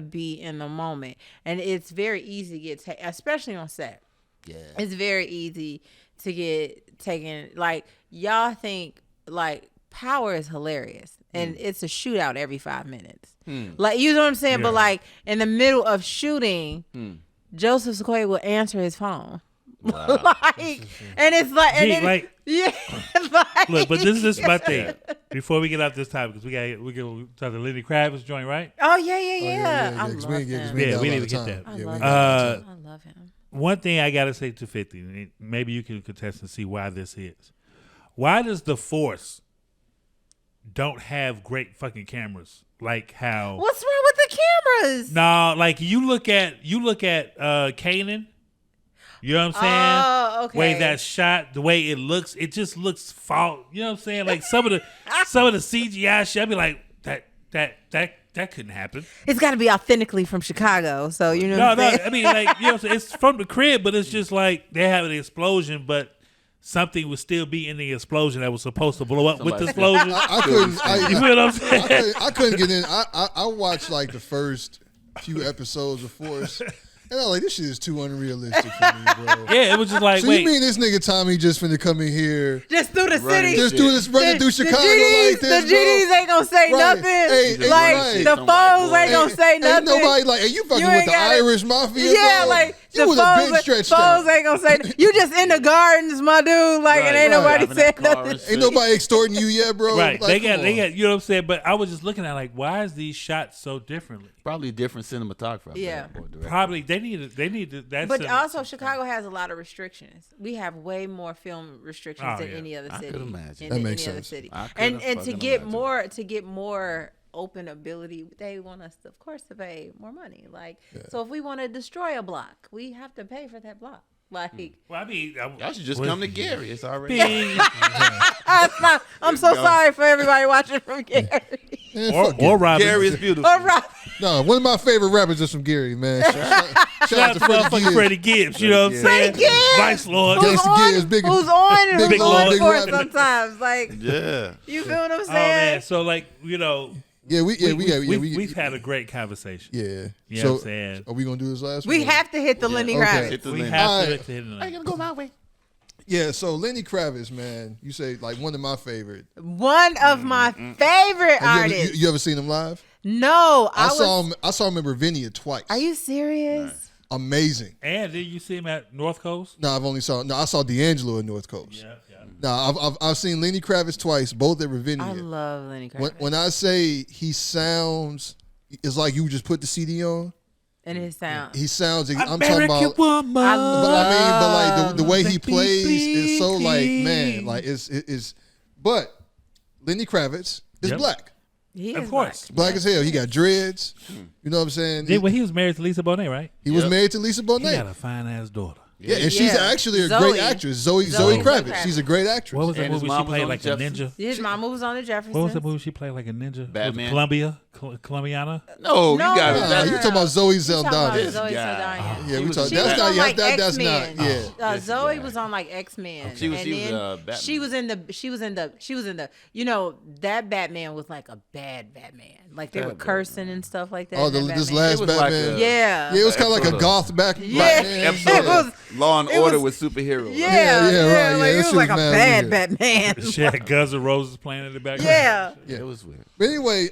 be in the moment. And it's very easy to get especially on set. Yeah. It's very easy to get taken. Like, y'all think, like, Power is hilarious. And it's a shootout every 5 minutes. Like, you know what I'm saying? Yeah. But, like, in the middle of shooting, Joseph Sequoia will answer his phone. Wow. And it's like, and like, yeah. Like, look, but this is my thing. Before we get out this time, because we got talk to Lenny Kravitz joint, right? Oh yeah. I love him. Yeah, we need to get that. I love him. One thing I gotta say to 50, maybe you can contest and see why this is. Why does the Force don't have great fucking cameras? Like how? What's wrong with the cameras? No, like you look at Kanan. You know what I'm saying? Oh, okay. Way that's shot, the way it looks, it just looks fault. You know what I'm saying? Like some of the CGI shit, I'd be like, that couldn't happen. It's got to be authentically from Chicago, so you know. No, I mean, like, you know, it's from the crib, but it's just like they have an explosion, but something would still be in the explosion that was supposed to blow up with the explosion. I couldn't. You feel what I'm saying? I couldn't get in. I watched like the first few episodes of Force. And I'm like, this shit is too unrealistic for me, bro. Yeah, it was just like, so you mean this nigga Tommy just finna come in here, just through the city, just do this, running through Chicago like this, the GDs ain't gonna say nothing. The foes ain't gonna say nothing. Ain't nobody like, hey, you fucking with the Irish mafia? Yeah, bro? like you was a big stretch. Foes ain't gonna say. You just in the gardens, my dude. Like, and ain't nobody said nothing. Ain't nobody extorting you yet, bro. Right? Like, they got. You know what I'm saying? But I was just looking at like, why is these shot so differently? Probably different cinematographer. Yeah, probably they need to. But also, Chicago has a lot of restrictions. We have way more film restrictions than any other city. I could imagine. That makes sense. And to get more open ability, they want us, of course, to pay more money. Like, so if we want to destroy a block, we have to pay for that block. Like, well, I mean, y'all should just come to Gary. It's already. I'm so sorry for everybody watching from Gary. Or Robin. Gary is beautiful. Or Robin. No, one of my favorite rappers is from Gary, man. Shout out to motherfucking Freddie Gibbs. You know what I'm saying? Freddie Gibbs. Vice Lord. Who's on and Big who's Lord. on for sometimes. Like, yeah. You feel what I'm saying? Oh man, so like, you know. We've had a great conversation. Yeah. You know what I'm saying? Are we going to do this last We one? have to hit the Lenny Kravitz. We have to hit the Lenny. I ain't going to go my way. Yeah, so Lenny Kravitz, man, you say like one of my favorite. One of my favorite artists. You ever seen him live? No. I saw him at Ravinia twice. Are you serious? Nice. Amazing. And did you see him at North Coast? No, I saw D'Angelo at North Coast. Yeah. No, I've seen Lenny Kravitz twice, both at Ravinia. I love Lenny Kravitz. When I say he sounds, it's like you just put the CD on. And his sound. He sounds. I'm American talking about. Woman. But like the way he plays is so like, man, like it's. But Lenny Kravitz is black. He Of is course. Black as hell. He got dreads. You know what I'm saying? Well, he was married to Lisa Bonet, right? He was married to Lisa He got Bonet. a fine ass daughter. Yeah, and she's actually a Zoe. great actress. Zoe Zoe Kravitz. Kravitz. She's a great actress. What was the And his movie she mom was played on like the a ninja? His mama was on the Jeffersons. What was the movie she played like a ninja? Batman? Columbia? Columbiana? No, you No, got it. no, Nah, no, you talking about Zoe You talking about Saldana? Zoe guy. Saldana. Yeah, we was talking. She That's was not. on like That's X-Men. not. Yeah. Zoe guy. was on like X-Men. She was- and she was, then Batman. she was in the you know, that Batman was like a bad Batman. Like they were Bad cursing and stuff like that. Oh, in that this Batman. last It was like Batman. a- Yeah. Yeah, it was kind of like a Episode goth back. Yeah. Episode It was- of Law and it Order was- with superheroes. Yeah, yeah, right, yeah, like, that it was shit like a was mad bad weird. Batman. She had Guns N' Roses playing in the background. Yeah. Yeah, it was weird. But anyway,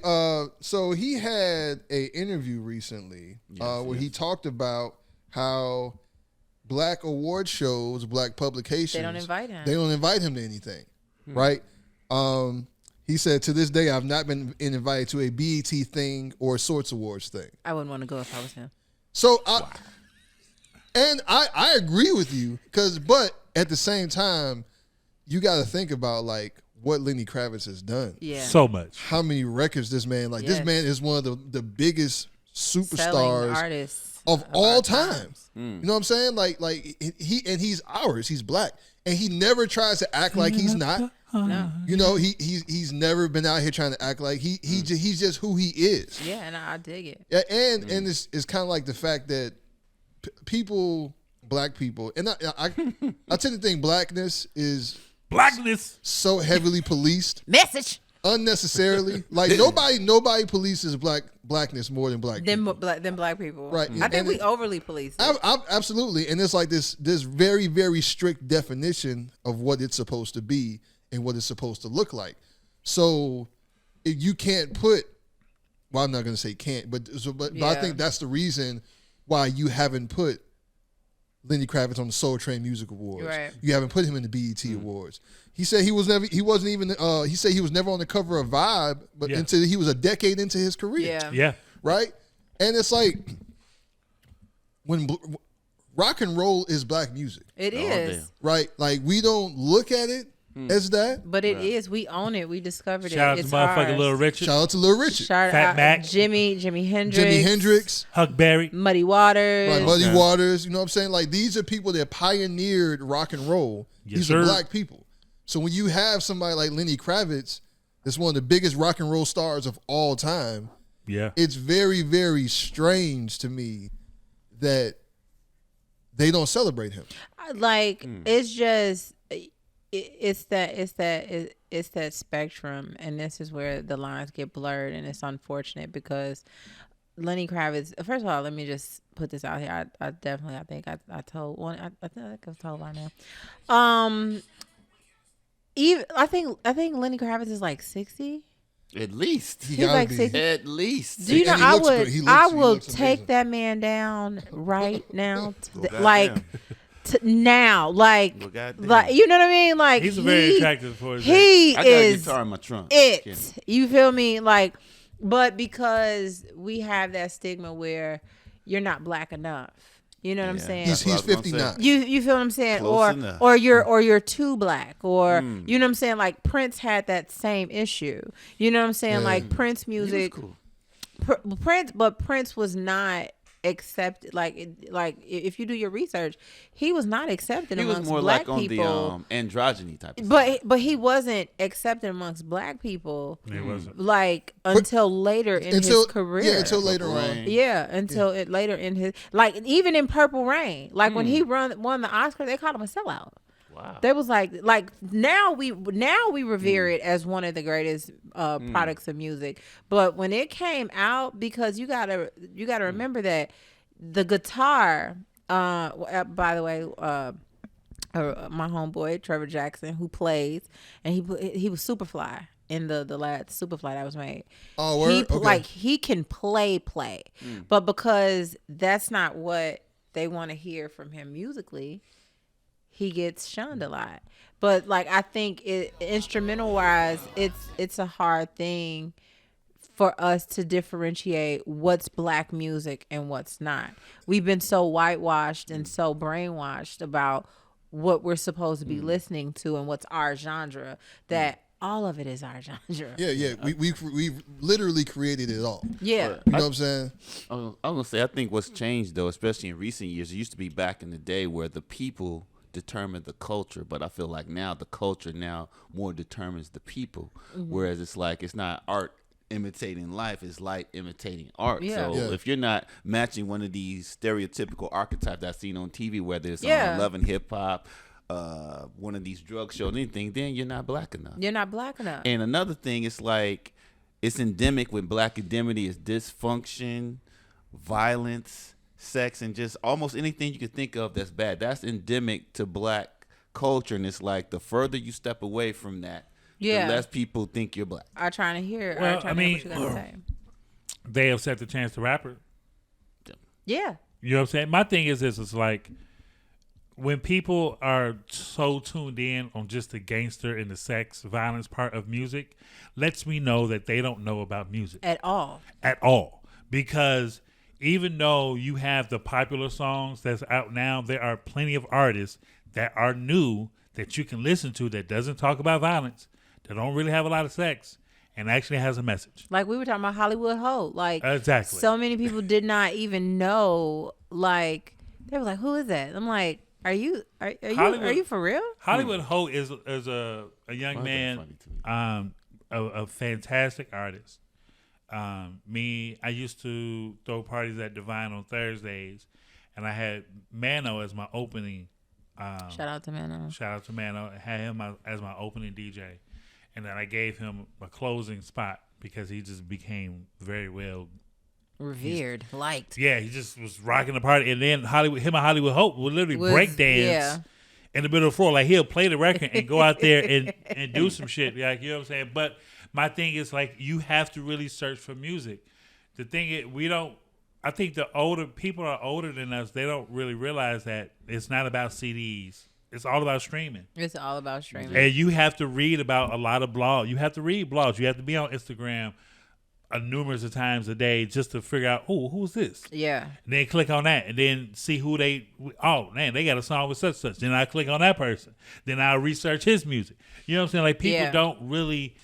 so he had a interview recently where he talked about how black award shows, black publications, They don't invite him. They don't invite him to anything, right? He said, to this day, I've not been invited to a BET thing or a Sorts Awards thing. I wouldn't want to go if I was him. So, I agree with you, but at the same time, you got to think about like what Lenny Kravitz has done. Yeah. So much. How many records this man this Yes. man is one of the biggest Selling superstars artists of all our time. You know what I'm saying? Like he's ours. He's black, and he never tries to act like he's not. No. You know, he's never been out here trying to act like he's just who he is. Yeah, and I dig it. Yeah, and it's kind of like the fact that black people, and I tend to think blackness is Blackness. so heavily policed Message. unnecessarily. Like nobody polices blackness more than black people. Than black people. Right. I think And we it- overly police it. Absolutely, and it's like this very, very strict definition of what it's supposed to be and what it's supposed to look like. So if you can't put, well, I'm not going to say can't, but I Yeah. think that's the reason why you haven't put Lenny Kravitz on the Soul Train Music Awards. Right. You haven't put him in the BET Awards. He said he was never on the cover of Vibe, but Yeah. until he was a decade into his career. Yeah. Yeah. Right? And it's like when rock and roll is black music, It is. right? Like we don't look at it as that. But it is. We own it. We discovered Shout out it. to It's motherfucking ours. Little Richard. Shout out to Lil Richard, Shout Fat out Mac. Jimi Hendrix. Jimi Hendrix, Huck Berry. Muddy Waters. right, Muddy Okay. Waters. You know what I'm saying? Like these are people that pioneered rock and roll. Yes, These sir. are black people. So when you have somebody like Lenny Kravitz, that's one of the biggest rock and roll stars of all time, Yeah. it's very, very strange to me that they don't celebrate him. Like it's just it's that spectrum, and this is where the lines get blurred, and it's unfortunate because Lenny Kravitz. First of all, let me just put this out here. I think I told one. I think I've told by now. Even I think Lenny Kravitz is like 60. At least. He He's gotta like be. 60. At least. Do you know And he I looks would good. He I looks will amazing. take that man down right now. Well, Like goddamn. now, like Well, goddamn. you know what I mean? Like He's very attractive for his age. He I got a is guitar in my trunk. it. You feel me? Like, but because we have that stigma where you're not black enough. You know what I'm Yeah. saying? He's That's what I was gonna 59. You feel what I'm saying? Close enough. Or you're too black, or you know what I'm saying? Like Prince had that same issue. You know what I'm saying? Yeah. Like Prince He was music, cool. Prince was not accepted. Like if you do your research, he was not accepted He was amongst more black like on people. the androgyny type of stuff. But he wasn't accepted amongst black people It wasn't. like until later in his career. Yeah, until later Purple on. Rain. Yeah, until it later in his like even in Purple Rain, like when he Hmm. won the Oscar, they called him a sellout. Wow. They was like now we revere it as one of the greatest products of music. But when it came out, because you gotta remember that the guitar. By the way, my homeboy Trevor Jackson, who plays, and he was Superfly in the last Superfly that was made. Oh, word? Okay. Like he can play, but because that's not what they want to hear from him musically, he gets shunned a lot. But like I think instrumental wise, it's a hard thing for us to differentiate what's black music and what's not. We've been so whitewashed and so brainwashed about what we're supposed to be listening to and what's our genre that all of it is our genre. Yeah. We literally created it all. Yeah. You know what I'm saying? I was gonna say, I think what's changed though, especially in recent years, it used to be back in the day where the people determined the culture, but I feel like now the culture now more determines the people. Whereas it's like it's not art imitating life, it's life imitating art. Yeah. So Yeah. if you're not matching one of these stereotypical archetypes I've seen on TV, whether it's Yeah. on Love and Hip Hop, one of these drug shows, anything, then you're not black enough. You're not black enough. And another thing, it's like it's endemic with black identity is dysfunction, violence, sex, and just almost anything you could think of that's bad. That's endemic to black culture, and it's like the further you step away from that, Yeah. the less people think you're black. I'm trying to hear. Well, I'm trying I to hear mean, what you got to say. They accept the Chance the Rapper. Yeah. You know what I'm saying? My thing is this: it's like when people are so tuned in on just the gangster and the sex, violence part of music, lets me know that they don't know about music At all. at all. Because even though you have the popular songs that's out now, there are plenty of artists that are new that you can listen to that doesn't talk about violence, that don't really have a lot of sex, and actually has a message. Like we were talking about Hollywood Hope. Like Exactly. so many people did not even know. Like they were like, "Who is that?" I'm like, "Are you for real?" Hollywood Ho is a young Why is that man, funny to me? a fantastic artist. I used to throw parties at Divine on Thursdays, and I had Mano as my opening. Shout out to Mano. Shout out to Mano. I had him as my opening DJ, and then I gave him a closing spot because he just became very well. Revered, liked. Yeah, he just was rocking the party, and then him and Hollywood Hope would literally break dance in the middle of the floor. Like he'll play the record and go out there and do some shit. Like you know what I'm saying. But my thing is like you have to really search for music. The thing is we don't. I think the older people are older than us. They don't really realize that it's not about CDs. It's all about streaming. It's all about streaming. And you have to read about a lot of blogs. You have to read blogs. You have to be on Instagram numerous of times a day just to figure out, who's this? Yeah. And then click on that and then see who they, they got a song with such. Then I click on that person. Then I research his music. You know what I'm saying? Like people don't really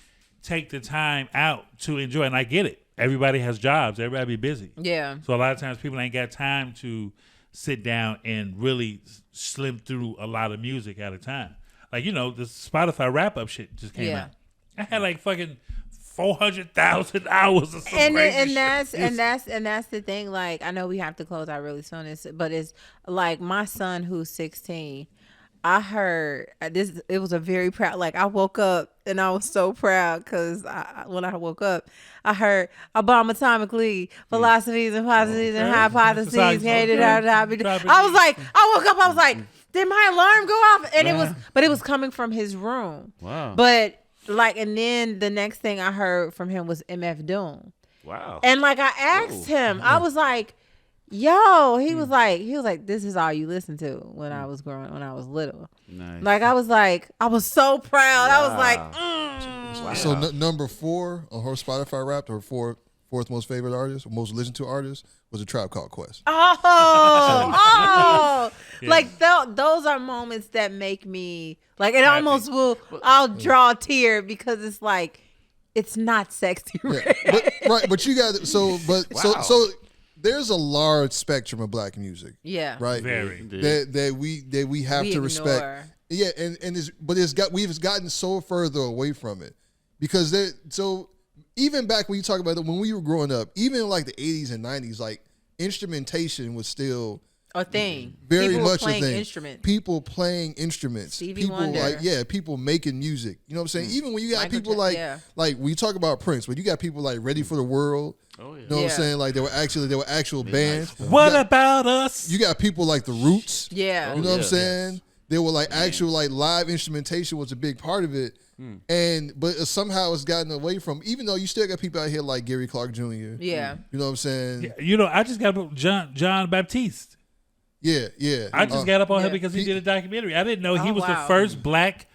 take the time out to enjoy. And I get it. Everybody has jobs. Everybody be busy. Yeah. So a lot of times people ain't got time to sit down and really slim through a lot of music at a time. Like, the Spotify wrap-up shit just came out. I had like fucking 400,000 hours of some crazy shit. That's the thing. Like, I know we have to close out really soon, but it's like my son who's 16. I heard this. It was a very proud. Like I woke up and I was so proud because when I woke up, I heard Atomic philosophies and hypotheses and hypotheses. I was like, I woke up. I was like, did my alarm go off? And it was coming from his room. Wow. But like, and then the next thing I heard from him was MF Doom. Wow. And like I asked him, I was like, yo, he was like, this is all you listen to when I was little. Nice. Like I was so proud. Wow. I was like, Wow. So number 4 on her Spotify Wrapped, her fourth most favorite artist, or most listened to artist, was A Tribe Called Quest. Like those are moments that make me like it almost I'll draw a tear because it's like it's not sexy. But you got so there's a large spectrum of black music. Yeah. Right. Very. That we have to respect. Ignore. Yeah, we've gotten so further away from it because even back when you talk about it, when we were growing up, even in like the 80s and 90s, like instrumentation was still a thing. Very People much playing a thing. Instruments. People playing instruments. Stevie people Wonder. people making music. You know what I'm saying? Even when you got Michael people like we talk about Prince, but you got people like Ready for the World. Oh yeah. You know what I'm saying? Like there were actual bands. What about us? You got people like the Roots. Yeah. You know what I'm yeah. saying? There were like actual like live instrumentation was a big part of it. But somehow it's gotten away from, even though you still got people out here like Gary Clark Jr. Yeah. You know what I'm saying? I just got up John Baptiste. Yeah. I just got up on him Yeah. because he did a documentary. I didn't know he was the wow. first black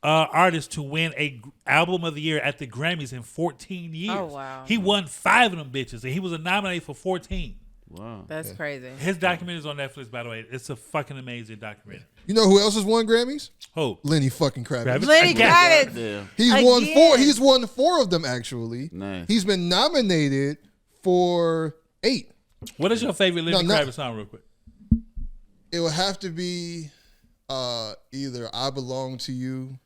artist to win a album of the year at the Grammys in 14 years. Oh, wow. He won 5 of them bitches, and he was nominated for 14. Wow. That's crazy. His documentary is on Netflix, by the way. It's a fucking amazing documentary. You know who else has won Grammys? Oh, Lenny fucking Kravitz. Lenny Kravitz. Yeah. He's won Again. 4. He's won 4 of them actually. Nice. He's been nominated for 8. what is your favorite Lenny No, Kravitz song, real quick? It would have to be either "I Belong to You."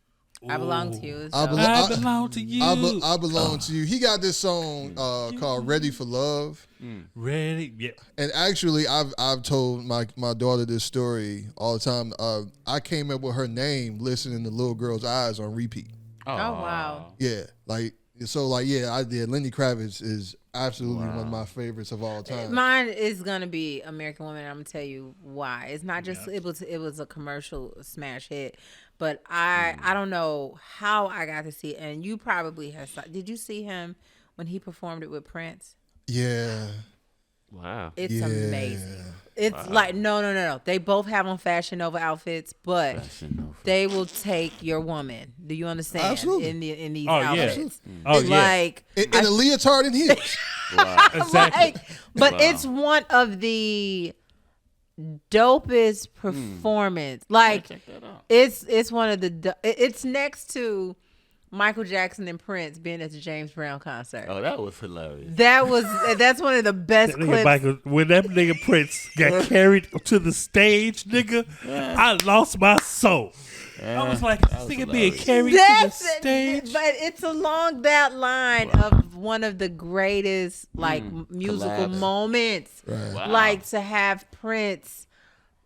I belong to you. I so- belong- I belong to you. I belong to you. He got this song called "Ready for Love," Ready? Yeah. and actually, I've told my daughter this story all the time. I came up with her name listening to "Little Girl's Eyes" on repeat. Oh wow. Yeah, I did. Lenny Kravitz is absolutely one of my favorites of all time. Mine is gonna be American Woman. I'm gonna tell you why. It's not just it was a commercial smash hit, but I don't know how I got to see it. And you probably have. Did you see him when he performed it with Prince? Yeah. Wow. It's Yeah. amazing. It's like no. They both have on Fashion Nova outfits, but Fashion Nova. they will take your woman. Do you understand? Absolutely. In these Oh, yeah. outfits. Oh, yeah. Like In a leotard and heels. Wow. Exactly. like, but Wow. it's one of the dopest performance. Like Check that out. it's one of the it's next to Michael Jackson and Prince being at the James Brown concert. Oh, that was hilarious. That's one of the best That nigga clips. Michael, when that nigga Prince got carried to the stage, nigga, I lost my soul. I was like, this was nigga being hilarious. carried to the That's stage. but it's along that line of one of the greatest like musical collabs. moments. Right. Wow. Like to have Prince,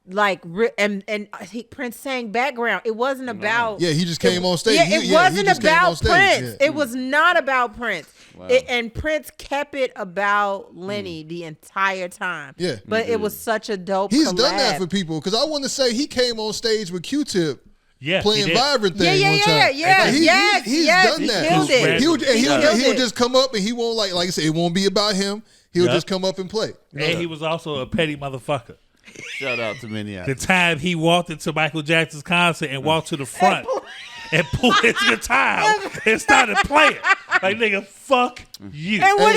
like Prince sang background. It wasn't about Yeah, he just came on stage. Yeah, He it wasn't just came on about stage. Prince. Yeah. It was not about Prince. Wow. And Prince kept it about Lenny the entire time. Yeah. But it was such a dope He's collab. done that for people because I want to say he came on stage with Q-Tip Yeah, playing he did. Vibrant Thing Yeah, one time. yeah. Like, he's done He that. killed it. He'll killed it. just come up and he won't like I said, it won't be about him. He'll Yeah. just come up and play. And he was also a petty motherfucker. Shout out to The Minneapolis. time he walked into Michael Jackson's concert and walked to the front and pulled his guitar out and started playing. Like, nigga, fuck you. And what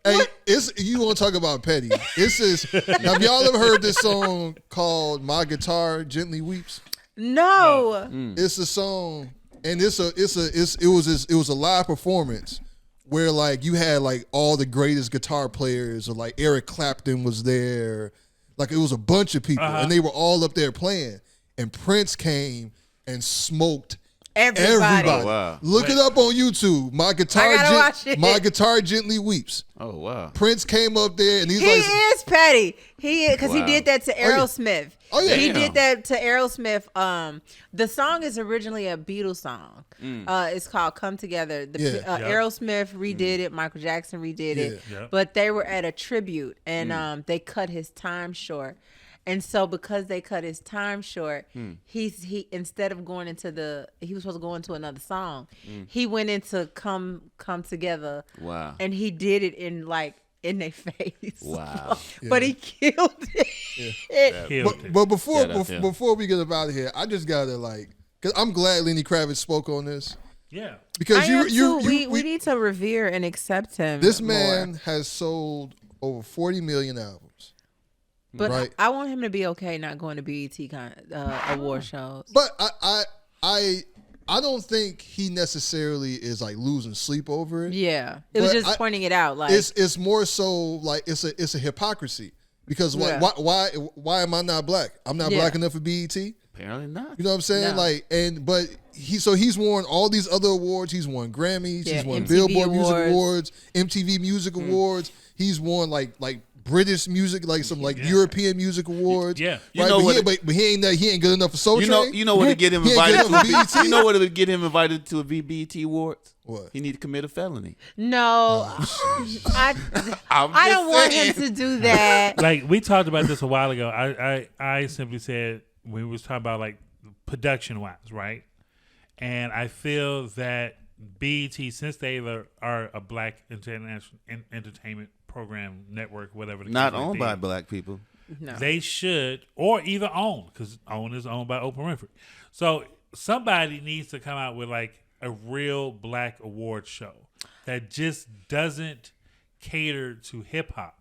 Hey, it's you want to talk about petty? It's this. Now, have y'all ever heard this song called "My Guitar Gently Weeps"? No. It's a song, and it was a live performance where like you had like all the greatest guitar players, or like Eric Clapton was there, like it was a bunch of people, and they were all up there playing, and Prince came and smoked Everybody. Oh, wow. Look it up on YouTube. My gotta watch it. My Guitar Gently Weeps. Oh, wow. Prince came up there and he's He like, is petty. He is because he Wow. did that to Aerosmith. Oh, yeah. He Damn. did that to Aerosmith. The song is originally a Beatles song. It's called "Come Together." Yeah. Aerosmith redid it. Michael Jackson redid it. Yeah. But they were at a tribute, and they cut his time short. And so, because they cut his time short, he instead of going into he was supposed to go into another song. He went into "Come Together." Wow. And he did it in their face. Wow. But he killed it. Killed it. but Shout out to him. before we get up out of here, I just gotta because I'm glad Lenny Kravitz spoke on this Yeah. because I am too. we We need to revere and accept him. this more. man has sold over 40 million albums. But right. I want him to be okay not going to BET award shows. But I don't think he necessarily is like losing sleep over it. Yeah, it was But just pointing it out. Like It's more so like it's a hypocrisy because Yeah. why am I not black? I'm not Yeah. black enough for BET. Apparently not. You know what I'm saying? No. Like, but he's won all these other awards. He's won Grammys. Yeah, He's won MTV Billboard Music Awards. Awards, MTV Music Awards. He's won like British music, like some like European music awards. Yeah. You right? know but, what but he ain't good enough for Soul You know, Train. you know what to get him He ain't invited good to enough for BET. You know what would get him invited to a BET Awards? What? He need to commit a felony. no, I don't want him to do that. Like, we talked about this a while ago. I simply said, when we was talking about, like, production-wise, right? And I feel that BET, since they are a black international entertainment program network, whatever the Not case may owned be, by black people. No. they should, or either own, because OWN is owned by Oprah Winfrey. So somebody needs to come out with like a real black award show that just doesn't cater to hip hop,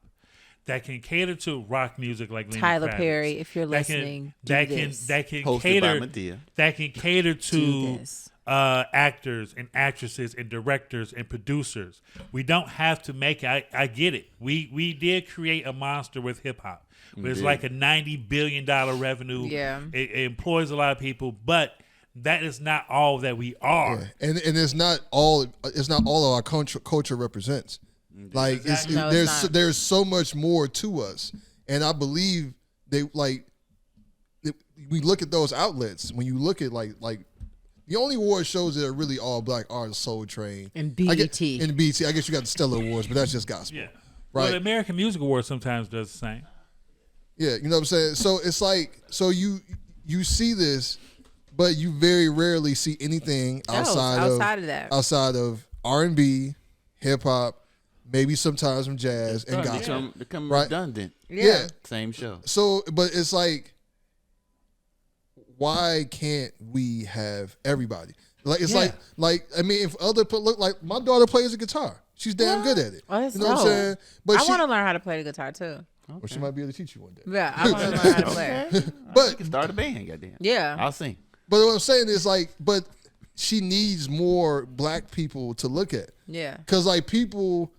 that can cater to rock music like Lenny Tyler Kravitz. Perry, if you're That can- listening, that do can this. that can Hosted by cater Medea. that can cater Do to this. actors and actresses and directors and producers. We don't have to make it. I get it. We did create a monster with hip hop. It's did. like a $90 billion revenue. Yeah. It employs a lot of people, but that is not all that we are. Yeah. And it's not all of our culture represents. Like Exactly. No, it's not. there's so much more to us, and I believe we look at those outlets. When you look at like the only award shows that are really all black are Soul Train And I BET. guess- and BET. I guess you got the Stellar Awards, but that's just gospel. Yeah. Right. Well, the American Music Awards sometimes does the same. Yeah, you know what I'm saying? So it's like, so you see this, but you very rarely see anything outside of that. outside of R&B, hip hop, maybe sometimes some jazz and They gospel. become Right. redundant. Yeah. Same show. So, but it's like, why can't we have everybody? Like it's Yeah. like I mean, if look like my daughter plays the guitar, she's damn good at it. Oh, that's you know what I'm dope. saying? But I want to learn how to play the guitar too. well, she might be able to teach you one day. Yeah, I want to learn how to play. But You can start a band, goddamn. Yeah. I'll sing. But what I'm saying is like, but she needs more black people to look at. Yeah. Because like people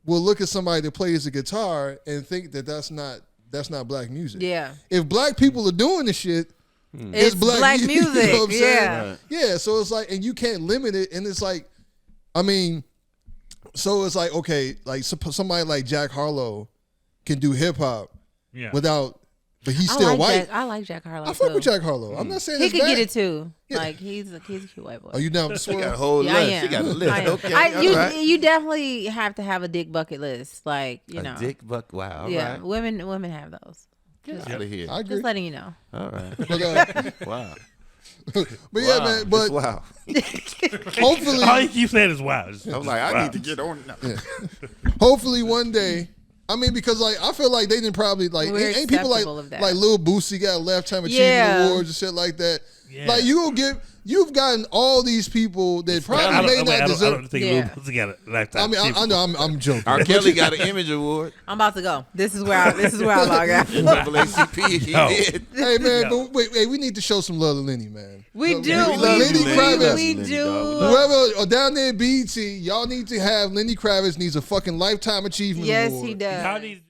will look at somebody that plays the guitar and think that that's not black music. Yeah. If black people are doing the shit, It's black music. You know what I'm saying? Yeah. Right. Yeah. So it's like, and you can't limit it. And it's like, I mean, so it's like, okay, like somebody like Jack Harlow can do hip hop Yeah. without, but he's still white. I like Jack Harlow. I fuck too. with Jack Harlow. I'm not saying He it's could bad. get it too. Yeah. Like he's a cute white boy. Are you down with the She got a swirl? whole Yeah, I list. am. She got a I list. am. Okay. you all right. you definitely have to have a dick bucket list. Like you know. A dick buck. Wow. All yeah. right. Women have those. Get out of here. I agree. Just letting you know. All right. But, Wow. but yeah, Wow. man. But Wow. hopefully, All you keep saying is wow. I'm like, I need to get on now. hopefully one day. I mean, because like I feel like they didn't probably like We're ain't people like acceptable of that. Lil Boosie got lifetime achievement Yeah. awards and shit like that. Yeah. Like you've gotten all these people that probably may not I deserve. don't think Yeah. Lil Boosie got a lifetime. I mean, I know I'm joking. R. Kelly got an image award. I'm about to go. This is where I log out. NAACP, he No. did. Hey man, Yeah. but wait, we need to show some love to Lenny, man. We do. love you, Lenny Lenny. Kravitz. We Lenny, do. dog. Whoever or down there at BET, y'all need to have Lenny Kravitz needs a fucking lifetime achievement Yes, award. he does. Y'all need